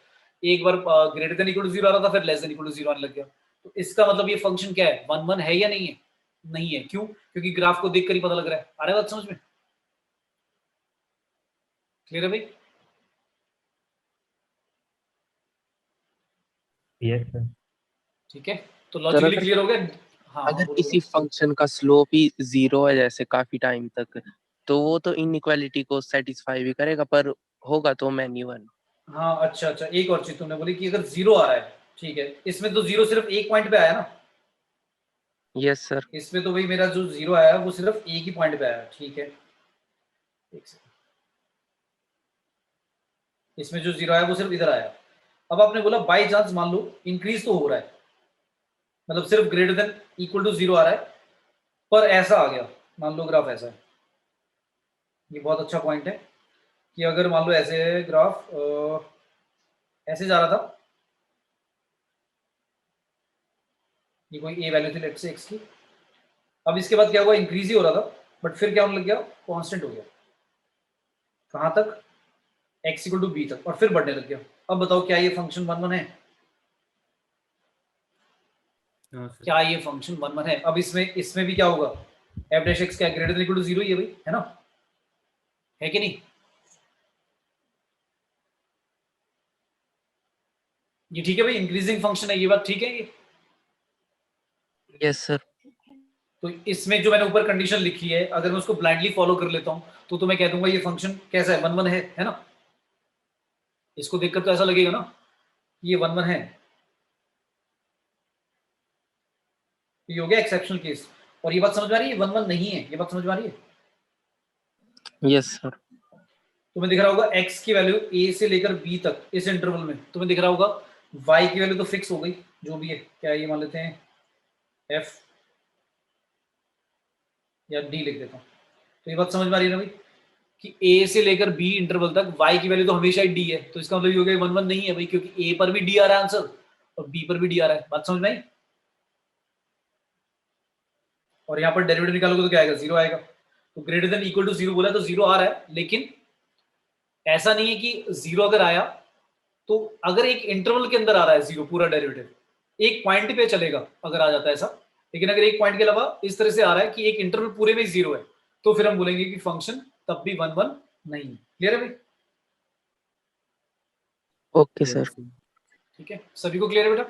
एक बार ग्रेटर देन इक्वल टू 0 आ रहा था फिर लेस देन इक्वल टू 0 आने लग गया। तो इसका मतलब ये फंक्शन क्या है, 1 1 है या नहीं है? नहीं है। क्यों? क्योंकि ग्राफ को देखकर ही पता लग रहा है। आ रहा है बात समझ में? क्लियर है भाई? Yes sir. ठीक है, तो सर लॉजिकली अगर क्लियर हो गया। हाँ अगर बोलो किसी बोलो। फंक्शन का स्लोप ही 0 है जैसे काफी टाइम तक, तो वो तो इनइक्वालिटी को सेटिस्फाई भी करेगा, पर होगा तो मैन्युअल। हाँ अच्छा अच्छा, एक और चीज तुमने बोली कि अगर 0 आ रहा है, ठीक है, इसमें तो 0 सिर्फ एक पॉइंट पे आया ना, यस सर। इसमें तो भाई मेरा जो 0 आया वो सिर्फ एक ही पॉइंट पे आया, ठीक है। एक सेकंड, इसमें जो 0 आया वो सिर्फ इधर आया। अब आपने बोला बाई चांस मान लो इंक्रीज तो हो रहा है, मतलब सिर्फ ग्रेटर देन इक्वल टू 0 आ रहा है, पर ऐसा आ गया, मान लो ग्राफ ऐसा है, ये बहुत अच्छा पॉइंट है कि अगर मान लो ऐसे ग्राफ ऐसे जा रहा था, ये कोई ए वैल्यू थी लेट्स से एक्स की, अब इसके बाद क्या हुआ, इंक्रीज ही हो रहा था, बट फिर क्या होने लग गया, कांस्टेंट हो गया, कहां तक, x इक्वल टू बी तक, और फिर बढ़ने लग गया। अब बताओ क्या ये फंक्शन 1 1 है? हाँ सर। क्या ये फंक्शन 1 1 है? अब इसमें भी क्या होगा, एफ डैश एक्स क्या ग्रेटर देन इक्वल टू 0 ही है भाई, है ना, है कि नहीं? ये ठीक है भाई, इंक्रीजिंग फंक्शन है, ये बात ठीक है ये। Yes sir. तो इसमें जो मैंने ऊपर कंडीशन लिखी है, अगर मैं उसको ब्लाइंडली फॉलो कर लेता हूं तो मैं कह दूंगा ये फंक्शन कैसा है, 1 1 है ना। इसको देखकर तो ऐसा लगेगा ना ये 1 1 है, तो ये हो गया एक्सेप्शनल केस। और ये बात समझ में आ रही है, 1 1 नहीं है, ये बात समझ में आ रही है? Yes sir. तुम्हें दिख रहा होगा x की वैल्यू a से लेकर b तक इस इंटरवल में तुम्हें दिख रहा होगा, y की वैल्यू तो फिक्स हो गई जो भी है, क्या ये मान लेते हैं f या d लिख देता हूं। तो ये बात समझ में आ रही है ना भाई कि a से लेकर b इंटरवल तक y की वैल्यू तो हमेशा ही d है, तो इसका मतलब ये हो गया 1 1 नहीं है भाई, क्योंकि a पर भी d आ रहा है आंसर और b पर भी d आ रहा है। बात समझ में आई? और यहाँ पर डेरिवेटिव निकालोगे तो क्या आएगा, 0 आएगा। तो ग्रेटर देन इक्वल टू 0 बोला तो 0 आ रहा है, लेकिन ऐसा नहीं है कि 0 अगर आया तो अगर एक इंटरवल के अंदर आ रहा है 0 पूरा डेरिवेटिव, एक पॉइंट पे चलेगा अगर आ जाता है ऐसा, लेकिन अगर एक पॉइंट के अलावा इस तरह से आ रहा है कि एक इंटरवल पूरे में 0 है, तो फिर हम बोलेंगे कि फंक्शन तब भी 1 1 नहीं है। क्लियर है भाई? Okay yes sir. सर। ठीक है, सभी को क्लियर है बेटा?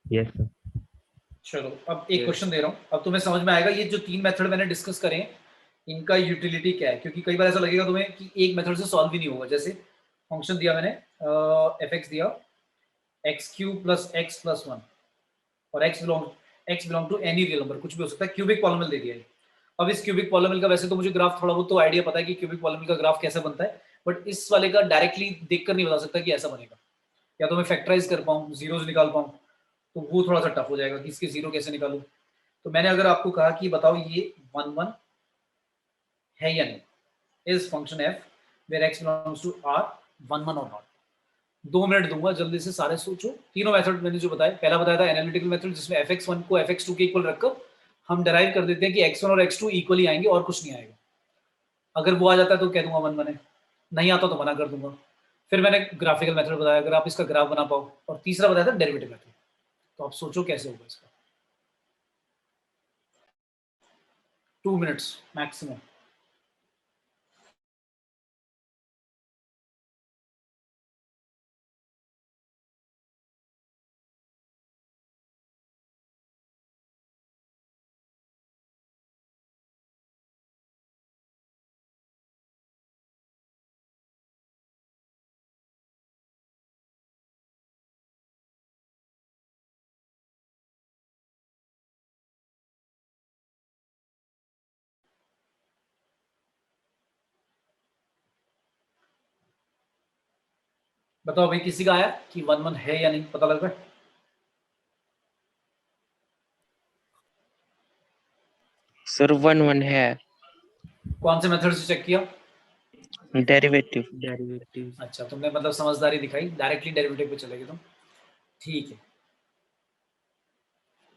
Yes sir. चलो अब एक यस। क्वेश्चन दे रहा हूं, अब तुम्हें समझ में आएगा ये जो तीन मेथड मैंने डिस्कस करे हैं इनका यूटिलिटी क्या है, क्योंकि कई बार ऐसा लगेगा तुम्हें कि एक मेथड से सॉल्व ही नहीं होगा। जैसे फंक्शन दिया मैंने एफ एक्स दिया, X cube plus X plus one, और x belong to any real number, कुछ भी हो सकता है, क्यूबिक पॉलिनोमियल दे दिया है। अब इस क्यूबिक पॉलिनोमियल का वैसे तो मुझे ग्राफ थोड़ा बहुत तो आइडिया पता है कि क्यूबिक पॉलिनोमियल का ग्राफ कैसे बनता है, बट इस वाले का डायरेक्टली देखकर नहीं बता सकता कि ऐसा बनेगा, या तो मैं फैक्टराइज कर पाऊँ, जीरोज निकाल पाऊँ, तो वो थोड़ा सा टफ हो जाएगा कि इसके जीरो कैसे निकालूं। तो मैंने अगर आपको कहा कि बताओ ये 1 1 है या नहीं, is function f where x belongs to R 1 1 और नॉट। 2 मिनट दूंगा, जल्दी से सारे सोचो। तीनों मेथड मैंने जो बताया, पहला बताया था एनालिटिकल मेथड जिसमें fx1 को fx2 के इक्वल रखकर हम डराइव कर देते हैं कि x1 और x2 इक्वली आएंगे और कुछ नहीं आएगा। अगर वो आ जाता है तो कह दूंगा 1 1 है, नहीं आता तो मना कर दूंगा। फिर मैंने ग्राफिकल मेथड बताया, अगर आप इसका ग्राफ बना पाओ, और तीसरा बताया था डेरिवेटिव मेथड। तो आप सोचो कैसे होगा इसका। 2 मिनट्स मैक्सिमम। बताओ भाई, किसी का आया कि 1 1 है या नहीं, पता लग रहा है? सर 1 1 है। कौन से मेथड से चेक किया? डेरिवेटिव। डेरिवेटिव। अच्छा, तुमने मतलब समझदारी दिखाई, डायरेक्टली डेरिवेटिव पे चले गए तुम। ठीक है।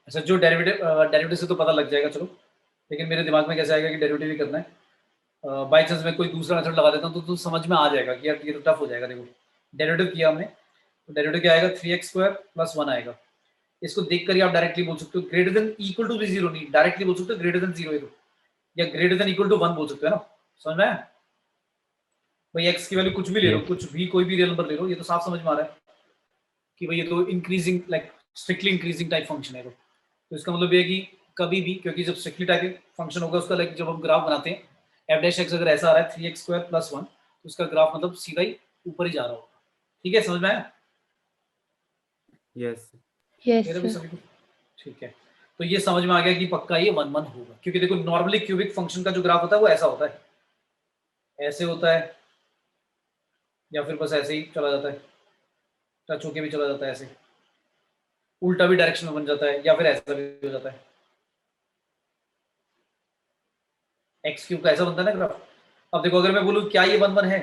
अच्छा, जो डेरिवेटिव से तो पता लग जाएगा, चलो, लेकिन मेरे दिमाग में कैसे आएगा कि डेरिवेटिव ही करना है। बाई चांस मैं कोई दूसरा मेथड लगा देता हूँ तो समझ में आ जाएगा कि यार ये तो टफ हो जाएगा। देखो, डेरिवेटिव किया हमने, तो डेरिवेटिव क्या आएगा, 3x² + 1 आएगा। इसको देख कर ही आप डायरेक्टली बोल सकते हो ग्रेटर देन इक्वल टू भी 0 नहीं, डायरेक्टली बोल सकते हो ग्रेटर देन 0 है तो, या ग्रेटर देन इक्वल टू 1 बोल सकते हो ना। समझ में आया? भाई एक्स की वैल्यू कुछ भी ले लो, Yes. कुछ भी, कोई भी रियल नंबर ले लो, ये तो साफ समझ में आ रहा है कि भाई ये तो increasing, like strictly increasing type function है। तो इसका मतलब ये है कि कभी भी, क्योंकि जब स्ट्रिक्टली टाइप फंक्शन होगा उसका, लाइक जब हम ग्राफ बनाते हैं f' अगर ऐसा आ रहा है 3x² + 1, तो उसका ग्राफ मतलब सीधा ही ऊपर ही जा रहा होगा। ठीक है, समझ में आया? यस। Yes, मेरा भी sir. सभी को ठीक है। तो ये समझ में आ गया कि पक्का ये 1 1 होगा, क्योंकि देखो नॉर्मली क्यूबिक फंक्शन का जो ग्राफ होता है वो ऐसा होता है, ऐसे होता है, या फिर बस ऐसे ही चला जाता है, टच होके भी चला जाता है, ऐसे उल्टा भी डायरेक्शन में बन जाता है, या फिर ऐसा भी हो जाता है। एक्स क्यूब का ऐसा बनता है ना ग्राफ। अब देखो, अगर मैं बोलूँ क्या ये 1 1 है,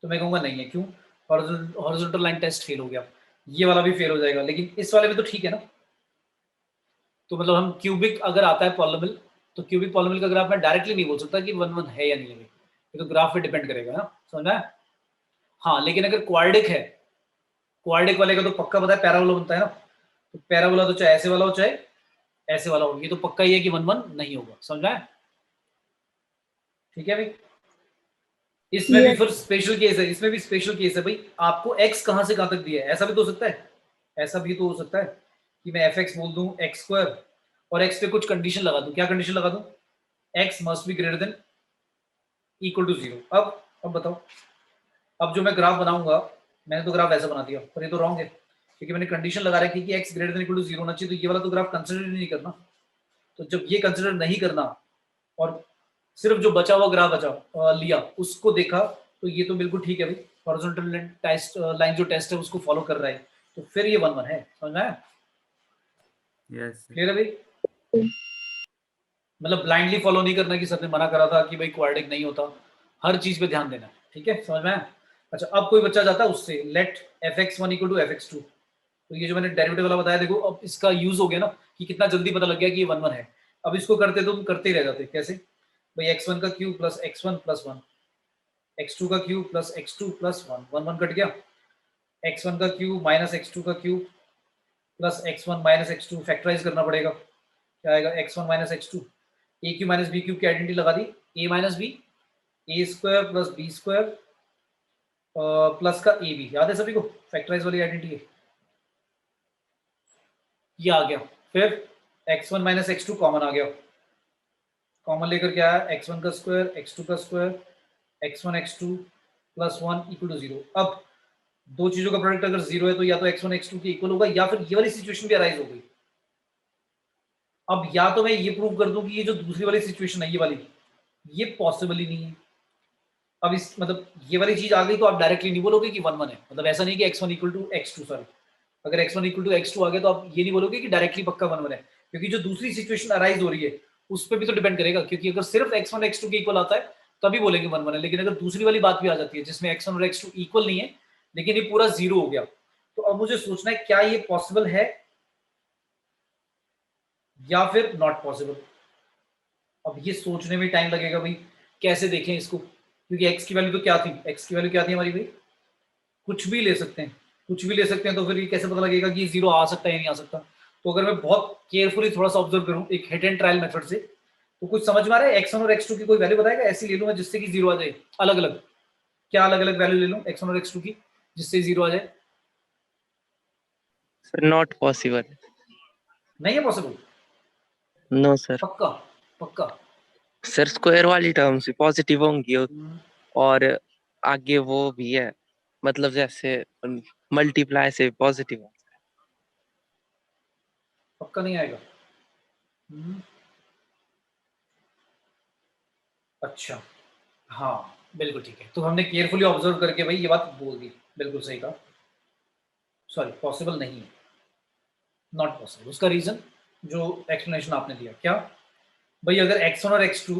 तो मैं कहूंगा नहीं है। क्यों? हॉरिजॉन्टल लाइन टेस्ट फेल हो गया, ये वाला भी फेल हो जाएगा, लेकिन इस वाले में तो ठीक है ना। तो मतलब हम क्यूबिक अगर आता है पॉलिनोमियल, तो क्यूबिक पॉलिनोमियल का ग्राफ मैं डायरेक्टली नहीं बोल सकता कि 1 1 है या नहीं है, ये तो ग्राफ पे डिपेंड करेगा ना। समझ में आया? हाँ, लेकिन अगर क्वाड्रिक है, क्वाड्रिक वाले का तो पक्का पता है पैराबोला बनता है ना। तो पैराबोला तो चाहे ऐसे वाला हो चाहे ऐसे वाला हो, ये तो पक्का ही है कि 1 1 नहीं होगा। समझ में आया? ठीक है भाई। इसमें भी Yes. फिर स्पेशल केस है, इसमें भी स्पेशल केस है भाई। आपको x कहां से कहां तक दिया है, ऐसा भी तो हो सकता है, ऐसा भी तो हो सकता है कि मैं fx बोल दूं x² और x पे कुछ कंडीशन लगा दूं। क्या कंडीशन लगा दूं? x must be greater than equal to 0। अब बताओ, अब जो मैं ग्राफ बनाऊंगा, मैंने तो ग्राफ ऐसा बना दिया, पर ये तो रॉन्ग है, क्योंकि मैंने कंडीशन लगा रखी कि x greater than equal to 0 होना चाहिए, तो ये वाला तो ग्राफ कंसिडर नहीं करना। तो जब ये कंसिडर नहीं करना और सिर्फ जो बचा हुआ ग्राफ लिया, उसको देखा, तो ये तो बिल्कुल ठीक है भाई, हॉरिजॉन्टल टेस्ट लाइन जो टेस्ट है उसको फॉलो कर रहा है, तो फिर ये 1 1 है। समझ में आया? यस। क्लियर है भाई? मतलब ब्लाइंडली फॉलो नहीं करना कि सर ने मना करा था कि भाई क्वाड्रिक नहीं होता, हर चीज पे ध्यान देना। ठीक है, समझ में आया? अच्छा, अब कोई बच्चा जाता है उससे लेट fx1 = fx2, तो ये जो मैंने डेरिवेटिव वाला बताया, देखो अब इसका यूज हो गया ना, कि कितना जल्दी पता लग गया कि ये 1 1 है। अब इसको करते तो तुम करते ही रह जाते। कैसे भाई? x1 का cube plus x1 plus 1, x2 का cube plus x2 plus 1, 1 1 cut गया। x1 का क्यूब माइनस x2 का cube plus x1 minus x2, factorise करना पड़ेगा। क्या आएगा? x1 minus x2, a cube minus b cube की आइडेंटिटी लगा दी, a minus b, a² plus b² plus का ए बी। याद है सभी को? फैक्टराइज वाली आइडेंटिटी है, ये आ गया। फिर x1 माइनस x2 कॉमन आ गया, कॉमन लेकर क्या है? x1 का स्क्वायर, x2 का square, x1 x2 plus 1 equal to 0। अब दो चीजों का प्रोडक्ट अगर 0 है तो या तो x1 x2 के इक्वल होगा, या फिर ये वाली सिचुएशन भी अराइज हो गई। अब या तो मैं ये प्रूव कर दूं कि ये जो दूसरी वाली सिचुएशन है, ये वाली, ये पॉसिबल ही नहीं है। अब इस मतलब ये वाली चीज आ गई तो आप डायरेक्टली नहीं बोलोगे कि 1 1 है। मतलब ऐसा नहीं कि x1 = x2, सॉरी, अगर x1 = x2 आ गया तो आप ये नहीं बोलोगे कि डायरेक्टली पक्का 1 1 है, क्योंकि जो दूसरी सिचुएशन अराइज हो रही है उस पर भी तो डिपेंड करेगा। क्योंकि अगर सिर्फ x1 x2 के इक्वल आता है तभी बोलेंगे 1 1 है, लेकिन अगर दूसरी वाली बात भी आ जाती है जिसमें x1 और x2 इक्वल नहीं है लेकिन ये पूरा 0 हो गया, तो अब मुझे सोचना है क्या ये पॉसिबल है या फिर नॉट पॉसिबल। अब ये सोचने में टाइम लगेगा भाई, कैसे देखें इसको, क्योंकि x की वैल्यू तो क्या थी, x की वैल्यू क्या थी हमारी भाई? कुछ भी ले सकते हैं, कुछ भी ले सकते हैं, तो फिर ये कैसे पता लगेगा कि 0 आ सकता है या नहीं आ सकता? तो अगर मैं बहुत केयरफुली थोड़ा सा ऑब्जर्व करूं एक हिट एंड ट्रायल मेथड से, तो कुछ समझ में आ रहा है? x1 और x2 की कोई वैल्यू बताएगा? ऐसी ले लूं मैं जिससे कि 0 आ जाए, अलग अलग। क्या अलग अलग वैल्यू ले लूं x1 और x2 की जिससे 0 आ जाए? Sir not possible. नहीं है पॉसिबल? No sir. पक्का? पक्का? सर स्क्वायर वाली टर्म्स भी पॉजिटिव होंगी हम्म, और आगे वो भी है, मतलब जैसे मल्टीप्लाई से पॉजिटिव। पक्का नहीं आएगा? हम्म, अच्छा, हाँ बिल्कुल ठीक है। तो हमने केयरफुली ऑब्जर्व करके भाई ये बात बोल दी। बिल्कुल सही कहा, सॉरी पॉसिबल नहीं है, नॉट पॉसिबल। उसका रीजन जो एक्सप्लेनेशन आपने दिया, क्या भाई अगर x1 और x2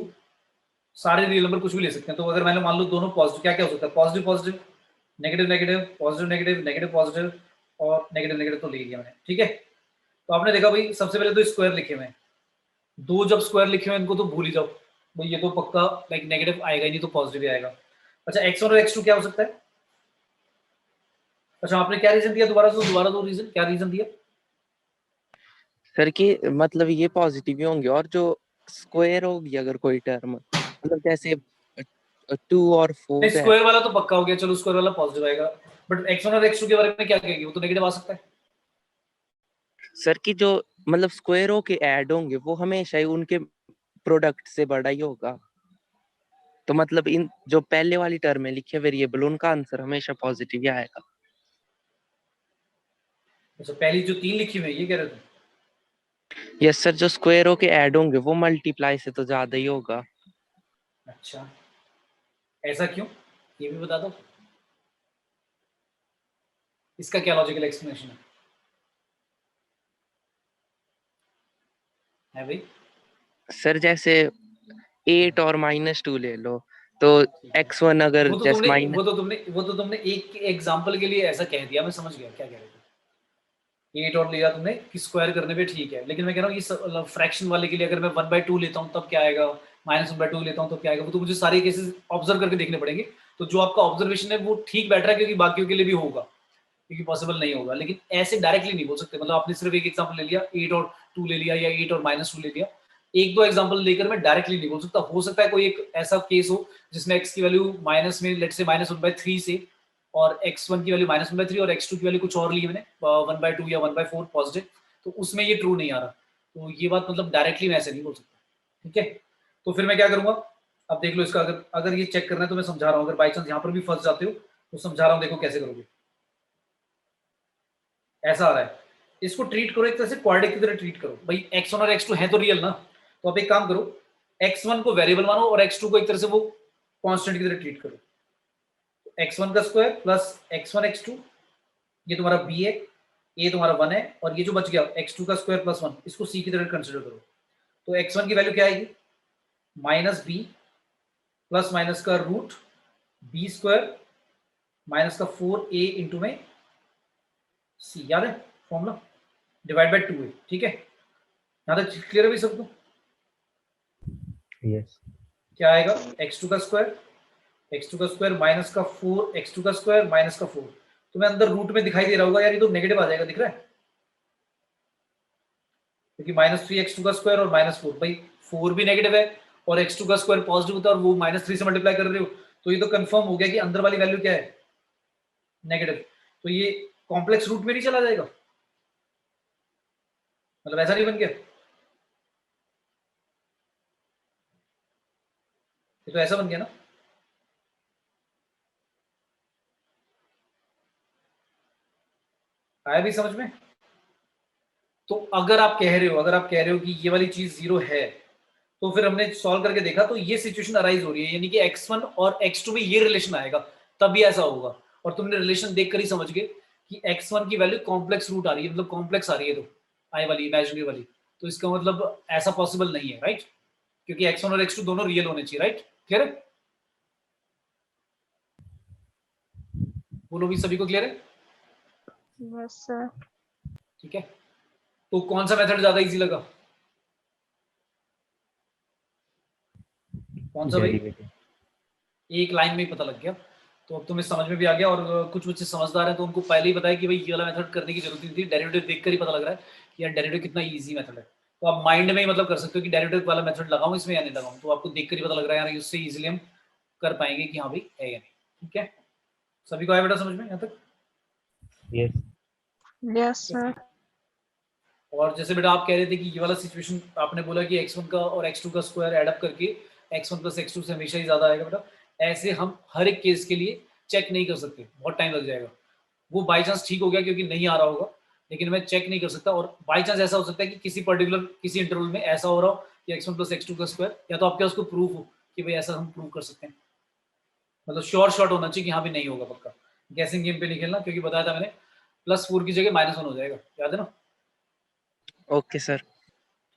सारे रियल नंबर कुछ भी ले सकते हैं, तो अगर मैंने मान लो दोनों पॉजिटिव, क्या क्या हो सकता है, positive positive, negative negative, positive negative, negative positive और नेगेटिव नेगेटिव तो ले लिया मैंने, ठीक है। तो आपने देखा भाई सबसे पहले तो स्क्वायर लिखे हुए हैं, दो जब स्क्वायर लिखे हुए हैं इनको तो भूल ही जाओ भाई, ये तो पक्का लाइक नेगेटिव आएगा ही नहीं, तो पॉजिटिव ही आएगा। अच्छा x1 और x2 क्या हो सकता है? अच्छा आपने क्या रीजन दिया, दोबारा दो रीजन, क्या रीजन दिया? सर कि मतलब ये पॉजिटिव ही होंगे, और जो स्क्वायर होगी अगर कोई टर्म, मतलब जैसे 2 और 4 है। स्क्वायर वाला तो पक्का हो गया, चलो स्क्वायर वाला पॉजिटिव आएगा, बट x1 और x2 के बारे में क्या कहेंगे, वो तो नेगेटिव आ सकता है। सर कि जो मतलब स्क्वायर होके ऐड होंगे वो हमेशा ही उनके प्रोडक्ट से बड़ा ही होगा, तो मतलब इन जो पहले वाली टर्म में लिखे वेरिएबल उनका आंसर हमेशा पॉजिटिव ही आएगा। अच्छा पहली जो 3 लिखी हुई है ये कह रहे थे? यस सर, जो स्क्वायर होके ऐड होंगे वो मल्टीप्लाई से तो ज्यादा ही होगा। अच्छा ऐसा क्यों, ये भी बता दो, इसका क्या लॉजिकल एक्सप्लेनेशन है भाई? सर जैसे 8 और -2 ले लो, तो x1 अगर वो तो जैसे तुमने माइनस, वो तो तुमने एक एग्जांपल के लिए ऐसा कह दिया, मैं समझ गया क्या कह रहे थे। 8 और लिया तुमने कि स्क्वायर करने पे ठीक है, लेकिन मैं कह रहा हूँ ये फ्रैक्शन वाले के लिए अगर मैं 1/2 लेता हूँ तब क्या आएगा, -1/2 लेता हूँ तब क्या आएगा, वो तो मुझे सारे केसेस ऑब्जर्व करके देखने पड़ेंगे। तो जो आपका ऑब्जर्वेशन है वो ठीक बैठ रहा है, क्योंकि बाकियों के लिए भी होगा, क्योंकि पॉसिबल नहीं होगा। लेकिन ऐसे डायरेक्टली नहीं बोल सकते, मतलब आपने सिर्फ एक एग्जांपल ले लिया 8 और 2 ले लिया, या 8 और -2 ले लिया, एक दो एग्जांपल लेकर मैं डायरेक्टली नहीं बोल सकता। हो सकता है कोई एक ऐसा केस हो जिसमें x की वैल्यू माइनस में लेट से -1/3 से, और x1 की वैल्यू -1/3 और x2 की वैल्यू कुछ और ली मैंने 1/2 या 1/4 पॉजिटिव, तो उसमें ये ट्रू नहीं आ रहा। तो ये बात मतलब डायरेक्टली मैं ऐसे नहीं बोल सकता, ठीक है। तो फिर मैं क्या करूंगा, अब देख लो इसका, अगर ये चेक करना है तो मैं समझा रहा हूँ, अगर बाई चांस यहाँ पर भी फंस जाते हो तो समझा रहा हूँ, देखो कैसे करोगे। ऐसा आ रहा है, इसको ट्रीट करो एक तरह से क्वाड्रेटिक की तरह ट्रीट करो भाई, x1 और x2 है तो रियल ना, तो आप एक काम करो, x1 को वेरिएबल मानो और x2 को एक तरह से वो कांस्टेंट की तरह ट्रीट करो। x1 का स्क्वायर प्लस x1 x2, ये तुम्हारा b है, ये तुम्हारा 1 है, और ये जो बच गया x2 का स्क्वायर प्लस 1, इसको c की तरह कंसिडर करो। तो x1 की वैल्यू क्या आएगी, -b प्लस माइनस का रूट b स्क्वायर माइनस का 4a इंटू में c, याद है फॉर्मूला, डिवाइड बाय 2a, ठीक है। यहाँ तक क्लियर है भी सबको? यस क्या आएगा, x2 का स्क्वायर माइनस का 4 x2 का स्क्वायर माइनस का 4, तुम्हें अंदर रूट में दिखाई दे रहा होगा यार, ये तो नेगेटिव आ जाएगा, दिख रहा है, क्योंकि -3 x2 का स्क्वायर और -4, भाई 4 भी नेगेटिव है और x2 का स्क्वायर पॉजिटिव होता है और वो -3 से मल्टीप्लाई कर रहे हो, तो ये तो कंफर्म हो गया कि अंदर वाली वैल्यू क्या है, नेगेटिव। तो ये कॉम्प्लेक्स रूट में नहीं चला जाएगा, मतलब ऐसा नहीं बन गया, ये तो ऐसा बन गया ना। आया भी समझ में? तो अगर आप कह रहे हो कि ये वाली चीज 0 है, तो फिर हमने सॉल्व करके देखा तो ये सिचुएशन अराइज हो रही है, यानी कि x1 और x2 में ये रिलेशन आएगा, तभी ऐसा होगा। और तुमने रिलेशन देखकर ही समझ गए कि x1 की वैल्यू कॉम्प्लेक्स रूट आ रही है, मतलब कॉम्प्लेक्स आ रही है, तो आई वाली इमेजिनरी वाली, तो इसका मतलब ऐसा पॉसिबल नहीं है, राइट, क्योंकि x1 और x2 दोनों रियल होने चाहिए, राइट, क्लियर है? बोलो भी, सभी को क्लियर है? Yes sir. ठीक है, तो कौन सा मेथड ज्यादा इजी लगा, कौन सा भाई? डेरिवेटिव एक लाइन में ही पता लग गया, तो अब तुम्हें समझ में भी आ गया। और कुछ बच्चे समझदार हैं तो उनको पहले ही बताया कि भाई ये वाला मेथड करने की जरूरत नहीं थी, डेरिवेटिव देखकर ही पता लग रहा है कि यार डेरिवेटिव कितना इजी मेथड है। तो आप माइंड में ही मतलब कर सकते हो कि डेरिवेटिव वाला मेथड लगाऊं इसमें या नहीं लगाऊं, तो आपको देखकर ही पता लग रहा है यार, इससे इजीली हम कर पाएंगे कि हाँ भाई है या नहीं, ठीक है। सभी को आया बेटा समझ में यहाँ तक? Yes yes sir. और जैसे बेटा आप कह रहे थे कि ये वाला सिचुएशन आपने बोला कि x1 का और x2 का स्क्वायर एड अप करके x1 प्लस x2 से हमेशा ही ज्यादा आएगा, बेटा ऐसे हम हर एक केस के लिए चेक नहीं कर सकते, बहुत टाइम लग जाएगा। वो बाई चांस ठीक हो गया क्योंकि नहीं आ रहा होगा, लेकिन मैं चेक नहीं कर सकता। और बाई चांस ऐसा हो सकता है कि किसी पर्टिकुलर किसी इंटरवल में ऐसा हो रहा हो कि x1 प्लस x2 का स्क्वायर, या तो आपके उसको प्रूफ हो कि भाई ऐसा हम प्रूव कर सकते हैं, मतलब श्योर शॉट होना चाहिए कि हाँ भी नहीं होगा पक्का। गैसिंग गेम पे नहीं खेलना, क्योंकि बताया था मैंने +4 की जगह -1 हो जाएगा, याद है ना? Okay sir.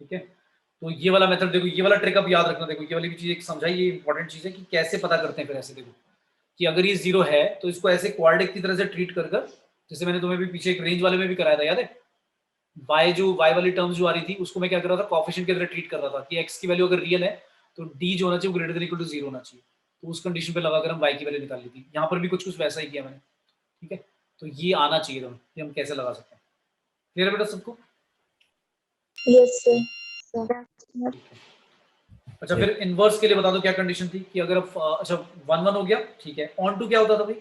ठीक है, तो ये वाला मेथड देखो, ये वाला ट्रिक आप याद रखना। देखो ये वाली भी चीज एक समझाई, ये इंपॉर्टेंट चीज है कि कैसे पता करते हैं। फिर ऐसे देखो कि अगर ये 0 है तो इसको ऐसे क्वाड्रेटिक की तरह से ट्रीट कर कर, जैसे मैंने तुम्हें भी पीछे एक रेंज वाले में भी कराया था, याद है? y वाली टर्म्स जो आ रही थी उसको मैं क्या कर रहा था, कोएफिशिएंट की तरह ट्रीट कर रहा था कि x की वैल्यू अगर रियल है तो d जो होना चाहिए वो ग्रेटर देन इक्वल टू 0 होना चाहिए। तो उस कंडीशन पे लगाकर हम y की वैल्यू निकाल ली थी। यहाँ पर भी कुछ कुछ वैसा ही किया मैंने, ठीक है? तो ये आना चाहिए तुम्हें कि हम कैसे लगा सकते हैं। क्लियर है बेटा सबको? Yes sir. Yes, sir. अच्छा, फिर इनवर्स के लिए बता दो क्या कंडीशन थी कि अगर अच्छा 1 1 हो गया, ठीक है। ऑन टू क्या होता था भाई?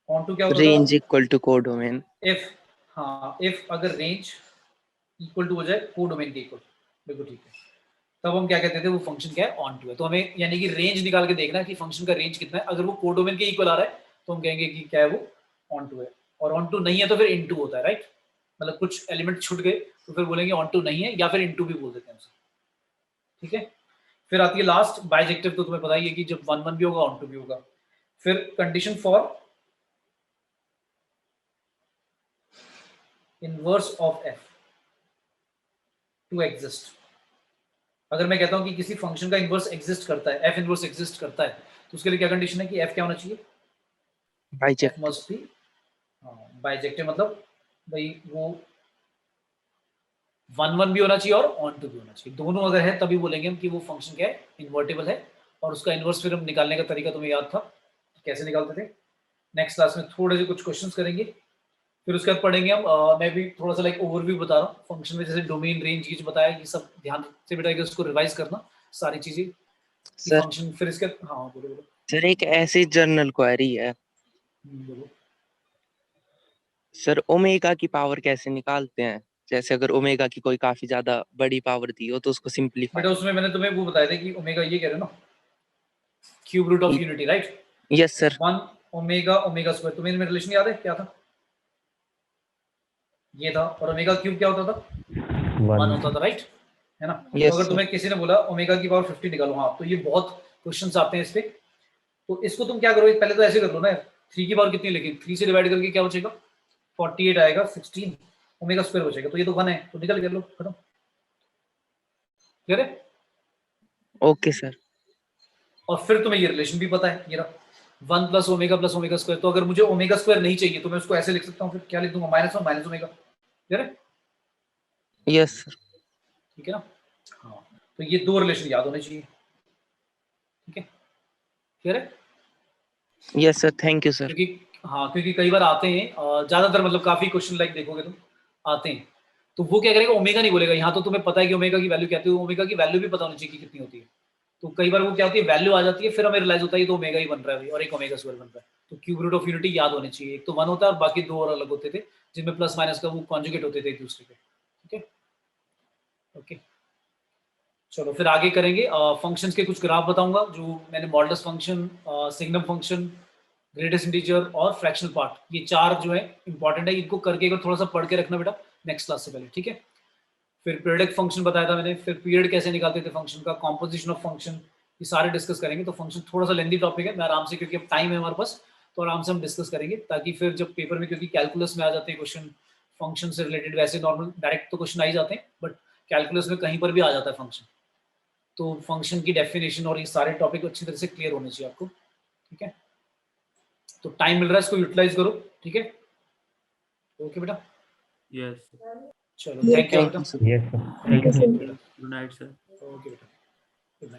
ऑन टू क्या होता रेंज था? Equal to codomain. इफ, हाँ, इफ अगर रेंज इक्वल टू हो जाए कोडोमेन के इक्वल, बिल्कुल ठीक है, तब हम क्या कहते थे वो फंक्शन क्या है, ऑन टू है। तो हमें यानी कि रेंज निकाल के देखना है कि फंक्शन का रेंज कितना है। अगर वो कोडोमेन के इक्वल आ रहा है तो हम कहेंगे कि क्या है वो, ऑन टू है। और ऑन टू नहीं है तो फिर इनटू होता है, राइट? मतलब कुछ एलिमेंट छूट गए तो फिर बोलेंगे ऑन टू नहीं है, या फिर इनटू भी बोल देते हैं उसे, ठीक है। फिर आती है लास्ट बाइजेक्टिव, तो तुम्हें पता ही है कि जब 1 1 भी होगा ऑन टू भी होगा। फिर condition for inverse of F two exist. अगर मैं कहता हूं कि किसी फंक्शन का इनवर्स एग्जिस्ट करता है, एफ इनवर्स एग्जिस्ट करता है, तो उसके लिए क्या कंडीशन है कि एफ क्या होना चाहिए? F bijective. Must be bijective. मतलब भाई वो 1 1 भी होना चाहिए और ऑन टू भी होना चाहिए, दोनों अगर है तभी बोलेंगे हम कि वो फंक्शन क्या है, इन्वर्टेबल है। और उसका इनवर्स फिर हम निकालने का तरीका तुम्हें याद था, कैसे निकालते थे? नेक्स्ट क्लास में थोड़े से कुछ क्वेश्चंस करेंगे, फिर उसके बाद पढ़ेंगे हम। मैं भी थोड़ा सा लाइक ओवरव्यू बता रहा हूँ फंक्शन में, जैसे डोमेन, रेंज, ये जो बताया, ये सब ध्यान से बेटा कि उसको रिवाइज करना सारी चीजें कि सर फंक्शन। फिर इसके हाँ बोलो बोलो। सर एक ऐसी जर्नल क्वेरी है बोलो। सर, ओमेगा की पावर कैसे निकालते हैं? जैसे अगर ओमेगा की कोई काफी ज्यादा बड़ी पावर दी हो तो उसको सिंपलीफाई। बेटा उसमें मैंने तुम्हें वो बताया था कि ओमेगा ये कह रहे हो ना, cube root of unity, right? Yes sir. 1 omega omega square, तुम्हें इनमें रिलेशन याद है क्या था? ये था। और ओमेगा क्यूब क्या होता था? 1 होता था, राइट? है ना? Yes, तो अगर sir. तुम्हें किसी ने बोला ओमेगा की पावर 50 निकालो, हाँ, तो ये बहुत क्वेश्चंस आते हैं इस पे। तो इसको तुम क्या करोगे, पहले तो ऐसे कर लो ना, 3 की पावर कितनी लिखी, 3 से डिवाइड करके क्या बचेगा? 48 आएगा, 16 ओमेगा स्क्वायर बचेगा। तो ये तो 1 है, तो निकल कर लो, खत्म। क्लियर है? Okay sir. और फिर तुम्हें ये रिलेशन भी पता है, ये रहा 1 प्लस ओमेगा स्क्वायर। तो अगर मुझे ओमेगा स्क्वायर नहीं चाहिए तो मैं उसको ऐसे लिख सकता हूँ, फिर क्या लिख दूंगा, -1 माइनस ओमेगा। क्लियर है? Yes sir. ठीक है ना? हाँ, तो ये दो रिलेशन याद होने चाहिए, ठीक है? क्लियर है? Yes sir, thank you sir. क्योंकि हाँ, क्योंकि कई बार आते हैं ज्यादातर, मतलब काफी क्वेश्चन लाइक देखोगे तुम आते हैं, तो वो क्या करेगा, ओमेगा नहीं बोलेगा। यहाँ तो तुम्हें पता है कि ओमेगा की वैल्यू क्या होती है, ओमेगा की वैल्यू भी पता होनी चाहिए कि कितनी होती है। तो कई बार वो क्या होती है, वैल्यू आ जाती है, फिर हमें रियलाइज होता है ये तो ओमेगा ही बन रहा है भाई, और एक ओमेगा स्क्वायर बन रहा है। तो क्यूब रूट ऑफ यूनिटी याद होने चाहिए, एक तो 1 होता है और बाकी 2 और अलग होते थे, जिनमें प्लस माइनस का वो कॉन्जुगेट होते थे एक दूसरे के, ठीक है? ओके, चलो फिर आगे करेंगे। फंक्शंस के कुछ ग्राफ बताऊंगा जो मैंने, modulus function, signum function, greatest integer और फ्रैक्शनल पार्ट, ये 4 जो है इंपॉर्टेंट है। इनको करके एक थोड़ा सा पढ़ के रखना बेटा नेक्स्ट क्लास से पहले, ठीक है? फिर पीरियडिक फंक्शन बताया था मैंने, फिर पीरियड कैसे निकालते थे फंक्शन का, कॉम्पोजिशन ऑफ फंक्शन, ये सारे डिस्कस करेंगे। तो फंक्शन थोड़ा सा लेंदी टॉपिक है, मैं आराम से, क्योंकि अब टाइम है हमारे पास, तो आराम से हम डिस्कस करेंगे, ताकि फिर जब पेपर में, क्योंकि कैलकुलस में आ जाते हैं क्वेश्चन फंक्शन से रिलेटेड, वैसे नॉर्मल डायरेक्ट तो क्वेश्चन आ ही जाते हैं, बट कैलकुलस में कहीं पर भी आ जाता है फंक्शन, तो फंक्शन की डेफिनेशन और ये सारे टॉपिक अच्छी तरह से क्लियर होने चाहिए आपको, ठीक है? तो टाइम मिल रहा है, इसको यूटिलाइज करो, ठीक है? ओके बेटा, Yes. चलो थैंक यू थैंक बेटा, you sir. Yes, sir. Thank you, sir. Good night, sir. Okay बेटा।